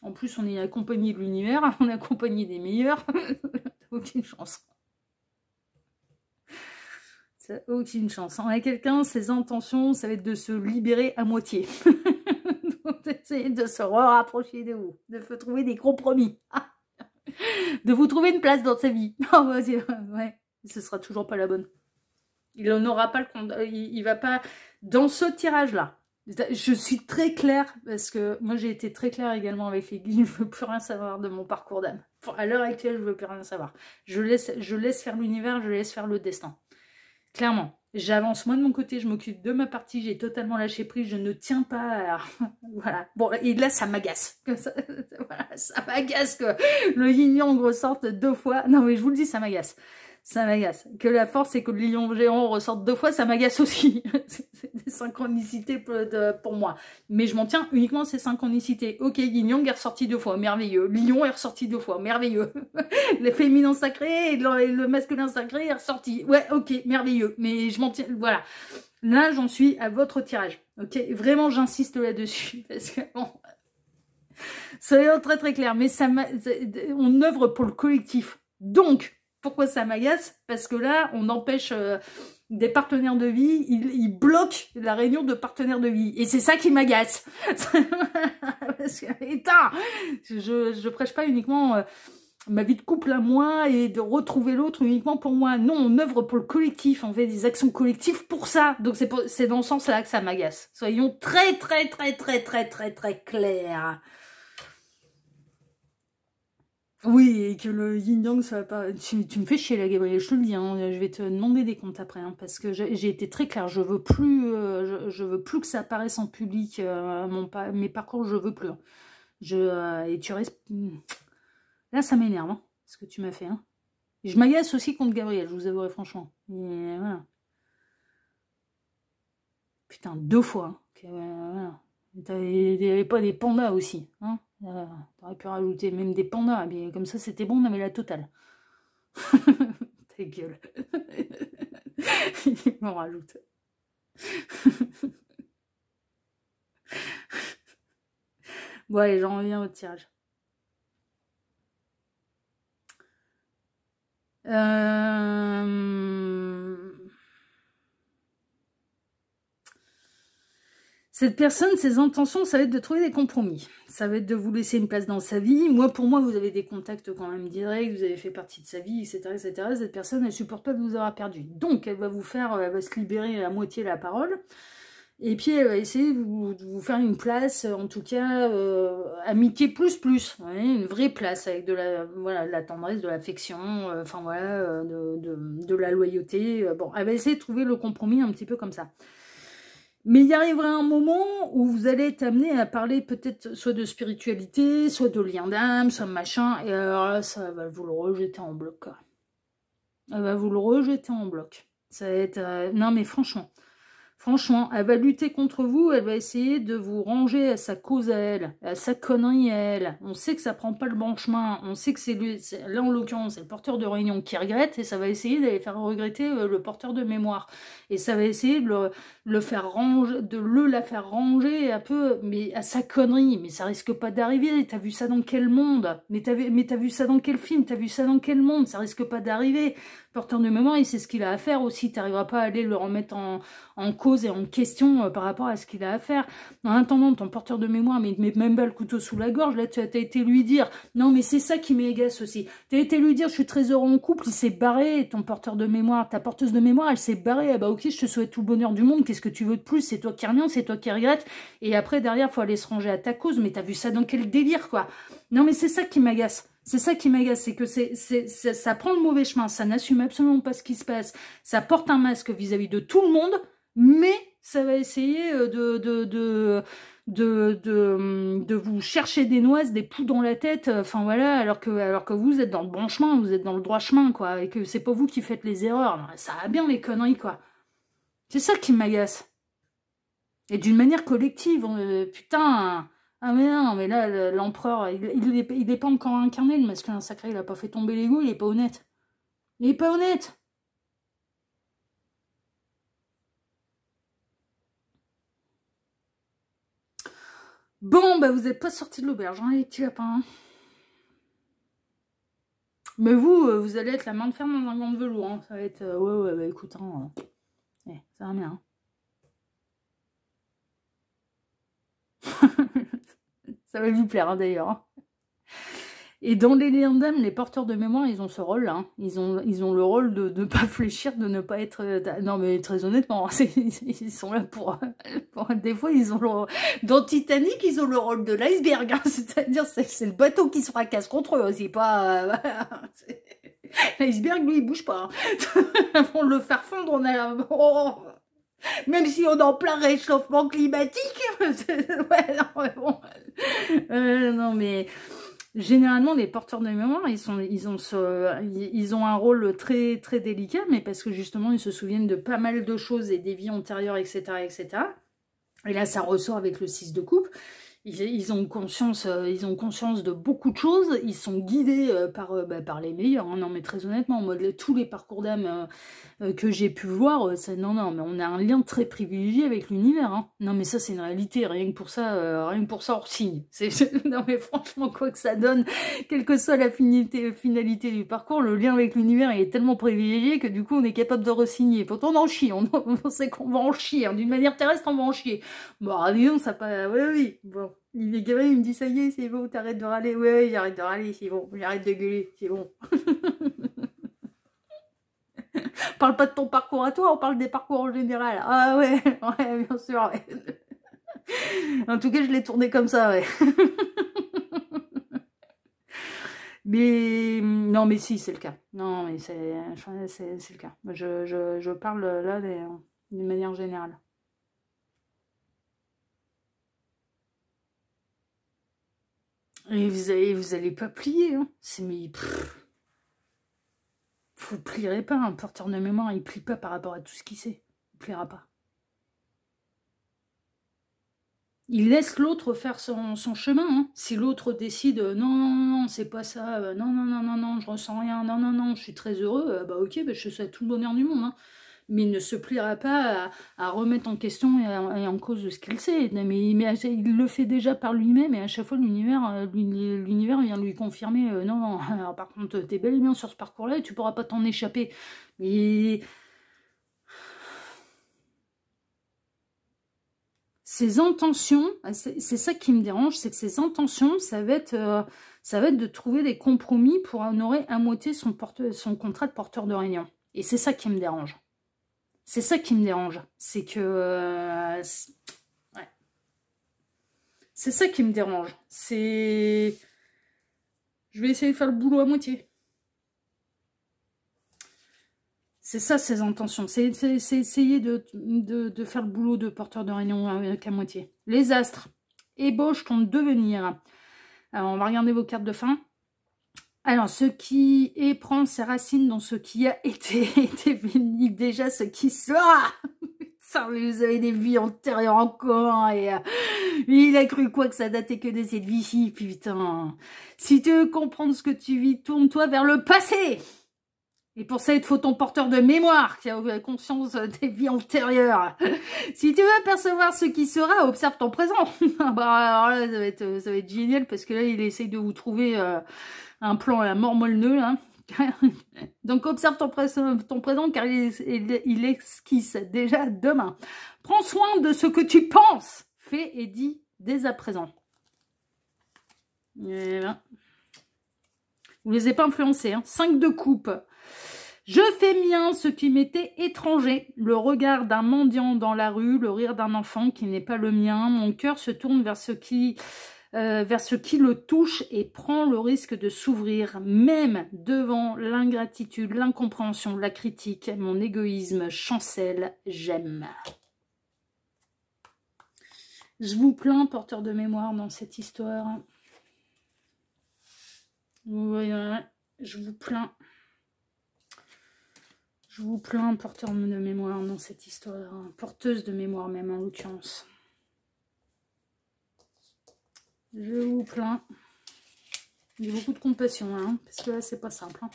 En plus, on est accompagné de l'univers, on est accompagné des meilleurs. Aucune chance. Ça, aucune chance. On a quelqu'un, ses intentions, ça va être de se libérer à moitié. D'essayer de se rapprocher de vous. De vous trouver des compromis. De vous trouver une place dans sa vie. Oh, ouais, ce sera toujours pas la bonne. Il n'aura pas il va pas dans ce tirage-là. Je suis très claire, parce que moi j'ai été très claire également avec les guides, je veux plus rien savoir de mon parcours d'âme. À l'heure actuelle, je veux plus rien savoir. Je laisse faire l'univers, je laisse faire le destin. Clairement. J'avance moi de mon côté, je m'occupe de ma partie, j'ai totalement lâché prise, je ne tiens pas à... Voilà. Bon, et là, ça m'agace. Voilà, ça m'agace que le yin-yang ressorte 2 fois. Non, mais je vous le dis, ça m'agace. Ça m'agace. Que la force et que le lion géant ressorte 2 fois, ça m'agace aussi. C'est des synchronicités pour moi. Mais je m'en tiens uniquement à ces synchronicités. Ok, yin-yang est ressorti 2 fois, merveilleux. Lion est ressorti 2 fois, merveilleux. Le féminin sacré et le masculin sacré est ressorti. Ouais, ok, merveilleux. Mais je m'en tiens... Voilà. Là, j'en suis à votre tirage. Ok, vraiment, j'insiste là-dessus. Parce que, bon... Soyons très très clairs. Mais on œuvre pour le collectif. Donc... Pourquoi ça m'agace? Parce que là, on empêche des partenaires de vie, ils bloquent la réunion de partenaires de vie. Et c'est ça qui m'agace. Parce que, putain, je prêche pas uniquement ma vie de couple à moi et de retrouver l'autre uniquement pour moi. Non, on œuvre pour le collectif, on fait des actions collectives pour ça. Donc c'est dans ce sens-là que ça m'agace. Soyons très très très très très très très clairs. Oui, et que le yin-yang, ça va pas... Tu me fais chier là, Gabriel, je te le dis, hein, je vais te demander des comptes après, hein, parce que j'ai été très claire, je veux plus que ça apparaisse en public, mes parcours, je veux plus. Hein. Et tu restes... Là, ça m'énerve, hein, ce que tu m'as fait. Hein. Et je m'agace aussi contre Gabriel, je vous avouerai franchement. Et voilà. Putain, 2 fois. Hein, voilà. Il n'y avait pas des pandas aussi, hein. T'aurais pu rajouter même des pandas, mais comme ça c'était bon, on avait la totale. Ta gueule. Il m'en rajoute. Bon allez, j'en reviens au tirage. Cette personne, ses intentions, ça va être de trouver des compromis. Ça va être de vous laisser une place dans sa vie. Pour moi, vous avez des contacts quand même directs, vous avez fait partie de sa vie, etc. etc. Cette personne, elle supporte pas de vous avoir perdu. Donc, elle va se libérer à moitié la parole. Et puis, elle va essayer de vous faire une place, en tout cas, amitié plus. Vous voyez, une vraie place avec de la tendresse, de l'affection, enfin voilà, de la loyauté. Bon, elle va essayer de trouver le compromis un petit peu comme ça. Mais il y arrivera un moment où vous allez être amené à parler peut-être soit de spiritualité, soit de lien d'âme, soit machin, et alors là, ça va vous le rejeter en bloc. Quoi. Elle va vous le rejeter en bloc. Ça va être... non mais franchement, elle va lutter contre vous, elle va essayer de vous ranger à sa cause à elle, à sa connerie à elle. On sait que ça prend pas le bon chemin, on sait que c'est lui, là en l'occurrence, c'est le porteur de réunion qui regrette, et ça va essayer d'aller faire regretter le porteur de mémoire. Et ça va essayer de la faire ranger un peu, mais à sa connerie. Mais ça risque pas d'arriver, t'as vu ça dans quel monde? Mais t'as vu ça dans quel film? T'as vu ça dans quel monde? Ça risque pas d'arriver. Porteur de mémoire, il sait ce qu'il a à faire aussi, t'arriveras pas à aller le remettre en cause et en question par rapport à ce qu'il a à faire. En attendant, ton porteur de mémoire, mais il te met même pas le couteau sous la gorge, là tu as été lui dire, non mais c'est ça qui m'agace aussi, tu as été lui dire, je suis très heureux en couple, il s'est barré, ton porteur de mémoire, ta porteuse de mémoire, elle s'est barrée, ah bah ok, je te souhaite tout le bonheur du monde, qu'est-ce que tu veux de plus, c'est toi qui reviens, c'est toi qui regrettes, et après derrière, faut aller se ranger à ta cause, mais t'as vu ça dans quel délire quoi. Non mais c'est ça qui m'agace. C'est ça qui m'agace, c'est que ça prend le mauvais chemin, ça n'assume absolument pas ce qui se passe, ça porte un masque vis-à-vis de tout le monde, mais ça va essayer de vous chercher des noises, des poux dans la tête, enfin voilà, alors que vous êtes dans le bon chemin, vous êtes dans le droit chemin, quoi, et que c'est pas vous qui faites les erreurs. Ça va bien les conneries, quoi. C'est ça qui m'agace. Et d'une manière collective, putain... Ah mais non, mais là, l'empereur, il est pas encore incarné, le masculin sacré, il a pas fait tomber l'ego, il est pas honnête. Il est pas honnête. Bon, bah vous n'êtes pas sorti de l'auberge, hein, les petits lapins. Mais vous allez être la main de fer dans un gant de velours, hein. Ça va être... ouais, bah écoute, hein, ça va bien. Hein. Ça va lui plaire, hein, d'ailleurs. Et dans les liens d'âme, les porteurs de mémoire, ils ont ce rôle-là. Hein. Ils ont le rôle de ne pas fléchir, de ne pas être... non, mais très honnêtement, ils sont là pour... Des fois, ils ont le... Dans Titanic, ils ont le rôle de l'iceberg. Hein. C'est-à-dire, c'est le bateau qui se fracasse contre eux. C'est pas... L'iceberg, lui, il bouge pas. Hein. Avant de le faire fondre, on a... Oh. Même si on est en plein réchauffement climatique. Ouais, non, mais bon. Non, mais... Généralement, les porteurs de mémoire, ils ont un rôle très, très délicat, mais parce que justement, ils se souviennent de pas mal de choses et des vies antérieures, etc., etc. Et là, ça ressort avec le 6 de coupe. Ils ont conscience de beaucoup de choses. Ils sont guidés par les meilleurs. Hein. Non, mais très honnêtement, moi, tous les parcours d'âme que j'ai pu voir, non, mais on a un lien très privilégié avec l'univers. Hein. Non, mais ça, c'est une réalité. Rien que pour ça, on signe. Non, mais franchement, quoi que ça donne, quelle que soit la finalité du parcours, le lien avec l'univers est tellement privilégié que du coup, on est capable de re-signer. Pourtant, on en chie. On sait qu'on va en chier. Hein. D'une manière terrestre, on va en chier. Bon, disons, ça pas... Oui. Bon. Les gamins, il me dit, ça y est, c'est bon, t'arrêtes de râler. Ouais, j'arrête de râler, c'est bon. J'arrête de gueuler, c'est bon. On parle pas de ton parcours à toi, on parle des parcours en général. Ah ouais, bien sûr, ouais. En tout cas, je l'ai tourné comme ça, ouais. Mais, non, mais si, c'est le cas. Non, mais c'est le cas. Je parle là d'une manière générale. Et vous allez pas plier, hein. Mais vous plierez pas, un porteur de mémoire, il plie pas par rapport à tout ce qu'il sait. Il pliera pas. Il laisse l'autre faire son chemin. Hein. Si l'autre décide non, c'est pas ça, non, je ressens rien, non, je suis très heureux, bah ok, je souhaite tout le bonheur du monde. Hein. Mais il ne se pliera pas à remettre en question et en cause de ce qu'il sait. Mais il le fait déjà par lui-même et à chaque fois l'univers vient lui confirmer non, alors, par contre t'es bel et bien sur ce parcours-là et tu pourras pas t'en échapper. Mais ses intentions, c'est ça qui me dérange, c'est que ses intentions, ça va être de trouver des compromis pour honorer à moitié son contrat de porteur de réunion. Et c'est ça qui me dérange. C'est ça qui me dérange. C'est que... ouais. C'est ça qui me dérange. C'est... Je vais essayer de faire le boulot à moitié. C'est ça, ses intentions. C'est essayer de faire le boulot de porteur de réunion avec à moitié. Les astres ébauchent ton devenir. Alors, on va regarder vos cartes de fin. Alors, ce qui prend ses racines dans ce qui a été béni, déjà ce qui sera. Ça, vous avez des vies antérieures encore. Et il a cru quoi que ça datait que de cette vie-ci, putain. Si tu veux comprendre ce que tu vis, tourne-toi vers le passé. Et pour ça, il te faut ton porteur de mémoire qui a conscience des vies antérieures. Si tu veux apercevoir ce qui sera, observe ton présent. Bah, alors là, ça va être génial parce que là, il essaye de vous trouver un plan à la mort molleux. Hein. Donc, observe ton présent car il esquisse déjà demain. Prends soin de ce que tu penses. Fais et dis dès à présent. Et là. Vous ne les avez pas influencés. Hein. 5 de coupe. Je fais mien ce qui m'était étranger, le regard d'un mendiant dans la rue, le rire d'un enfant qui n'est pas le mien. Mon cœur se tourne vers ce qui le touche et prend le risque de s'ouvrir, même devant l'ingratitude, l'incompréhension, la critique. Mon égoïsme chancelle, j'aime. Je vous plains, porteur de mémoire, dans cette histoire. Vous voyez, je vous plains. Je vous plains, porteur de mémoire dans cette histoire. Porteuse de mémoire même, en l'occurrence. Je vous plains. Il y a beaucoup de compassion, hein, parce que là, c'est pas simple. Hein.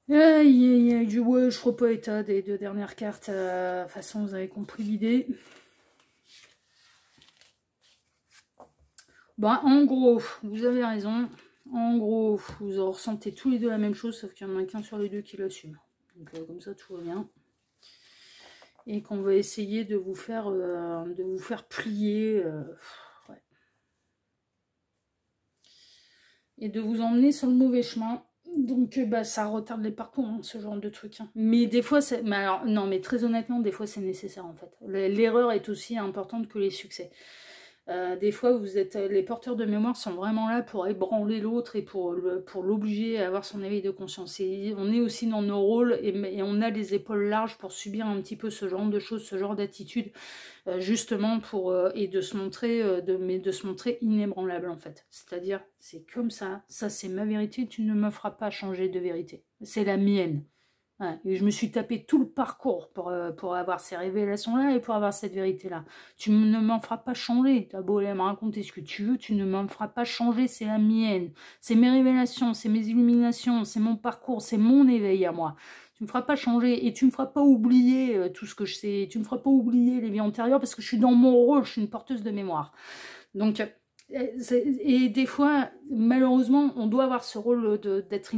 Aïe, aïe, ouais, je ferai pas état des 2 dernières cartes. De toute façon, vous avez compris l'idée. Bah, en gros, vous avez raison. En gros, vous ressentez tous les deux la même chose, sauf qu'il y en a qu'un sur les deux qui l'assume. Donc comme ça, tout va bien. Et qu'on va essayer de vous faire plier. Ouais. et de vous emmener sur le mauvais chemin. Donc bah, ça retarde les parcours, hein, ce genre de truc. Hein. Mais des fois, mais alors, non, mais très honnêtement, des fois c'est nécessaire en fait. L'erreur est aussi importante que les succès. Des fois, les porteurs de mémoire sont vraiment là pour ébranler l'autre et pour l'obliger à avoir son éveil de conscience. Et on est aussi dans nos rôles et on a les épaules larges pour subir un petit peu ce genre de choses, ce genre d'attitude, justement et de se montrer, mais de se montrer inébranlable en fait. C'est-à-dire, c'est comme ça c'est ma vérité, tu ne me feras pas changer de vérité. C'est la mienne. Ouais, et je me suis tapé tout le parcours pour avoir ces révélations-là et pour avoir cette vérité-là. Tu ne m'en feras pas changer. T'as beau aller me raconter ce que tu veux, tu ne m'en feras pas changer, c'est la mienne. C'est mes révélations, c'est mes illuminations, c'est mon parcours, c'est mon éveil à moi. Tu ne me feras pas changer et tu ne me feras pas oublier tout ce que je sais. Tu ne me feras pas oublier les vies antérieures parce que je suis dans mon rôle, je suis une porteuse de mémoire. Donc... Et des fois, malheureusement, on doit avoir ce rôle d'être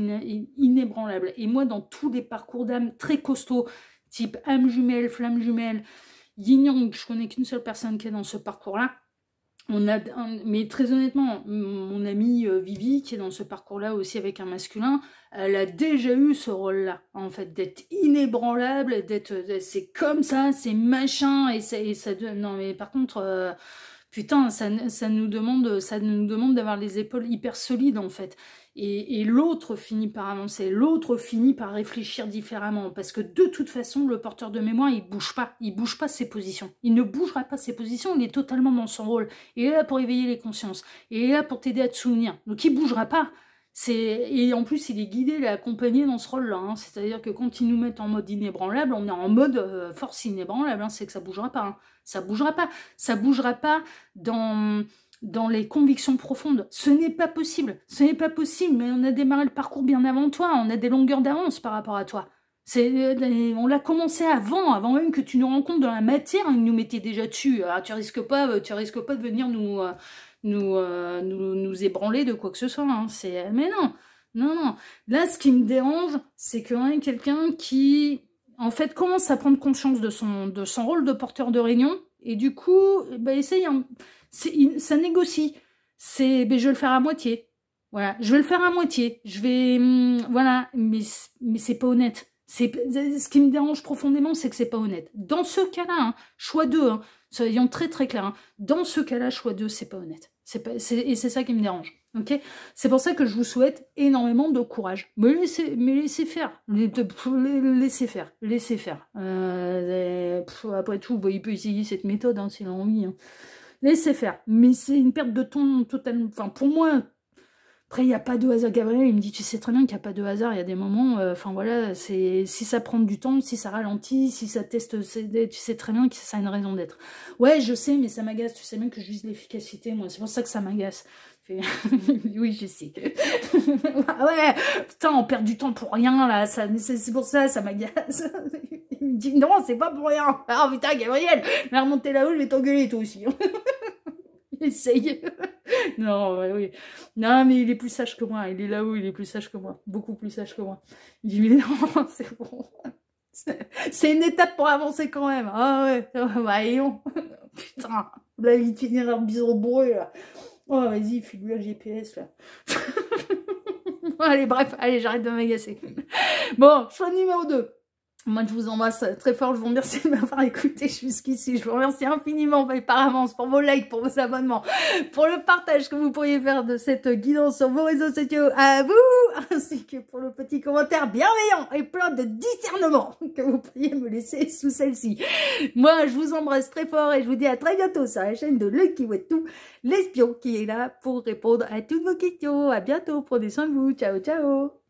inébranlable. Et moi, dans tous les parcours d'âme très costauds, type âme jumelle, flamme jumelle, yin yang, je connais qu'une seule personne qui est dans ce parcours-là. Mais très honnêtement, mon amie Vivi, qui est dans ce parcours-là aussi avec un masculin, elle a déjà eu ce rôle-là, en fait, d'être inébranlable, c'est comme ça, c'est machin, non mais par contre... Putain, ça nous demande d'avoir les épaules hyper solides en fait. Et l'autre finit par avancer, l'autre finit par réfléchir différemment. Parce que de toute façon, le porteur de mémoire, il bouge pas ses positions. Il ne bougera pas ses positions, il est totalement dans son rôle. Il est là pour éveiller les consciences. Il est là pour t'aider à te souvenir. Donc il bougera pas. Et en plus, il est guidé, il est accompagné dans ce rôle-là. Hein. C'est-à-dire que quand ils nous mettent en mode inébranlable, on est en mode force inébranlable. Hein. C'est que ça bougera pas. Hein. Ça bougera pas. Ça bougera pas dans les convictions profondes. Ce n'est pas possible. Ce n'est pas possible. Mais on a démarré le parcours bien avant toi. On a des longueurs d'avance par rapport à toi. On l'a commencé avant même que tu nous rencontres dans la matière. Ils nous mettaient déjà dessus. Alors, tu risques pas de venir nous ébranler de quoi que ce soit. Hein. Mais non. Là, ce qui me dérange, c'est qu'il y a quelqu'un qui, en fait, commence à prendre conscience de son rôle de porteur de réunion, et du coup, bah, ça négocie. Je vais le faire à moitié. Voilà, je vais le faire à moitié. Voilà, mais c'est pas honnête. Ce qui me dérange profondément, c'est que c'est pas honnête. Dans ce cas-là, hein, choix 2, hein, soyons très très clairs, hein, dans ce cas-là, choix 2, c'est pas honnête. Et c'est ça qui me dérange. Okay, c'est pour ça que je vous souhaite énormément de courage. Mais laissez faire. Laissez faire. Après tout, bah, il peut essayer cette méthode hein, s'il a envie. Hein. Laissez faire. Mais c'est une perte de temps totalement... Enfin, pour moi... Après, il n'y a pas de hasard. Gabriel, il me dit, tu sais très bien qu'il n'y a pas de hasard. Il y a des moments, voilà, si ça prend du temps, si ça ralentit, si ça teste, tu sais très bien que ça a une raison d'être. Ouais, je sais, mais ça m'agace. Tu sais bien que je vise l'efficacité, moi. C'est pour ça que ça m'agace. Oui, je sais. Ouais, putain, on perd du temps pour rien, là. C'est pour ça m'agace. Il me dit, non, c'est pas pour rien. Ah, putain, Gabriel, va remonter là-haut, je vais t'engueuler, toi aussi. Essaye. Non, oui. Non, mais il est plus sage que moi. Il est là-haut, il est plus sage que moi. Beaucoup plus sage que moi. Il dit, mais non, c'est bon. C'est une étape pour avancer quand même. Ah ouais, bah et on. Putain, là, il finira en bison bourré, là. Oh, vas-y, file-lui un GPS, là. Allez, bref, allez, j'arrête de m'agacer. Bon, choix numéro 2. Moi, je vous embrasse très fort. Je vous remercie de m'avoir écouté jusqu'ici. Je vous remercie infiniment par avance pour vos likes, pour vos abonnements, pour le partage que vous pourriez faire de cette guidance sur vos réseaux sociaux à vous, ainsi que pour le petit commentaire bienveillant et plein de discernement que vous pourriez me laisser sous celle-ci. Moi, je vous embrasse très fort et je vous dis à très bientôt sur la chaîne de Lucky Wetou, l'espion qui est là pour répondre à toutes vos questions. À bientôt. Prenez soin de vous. Ciao, ciao.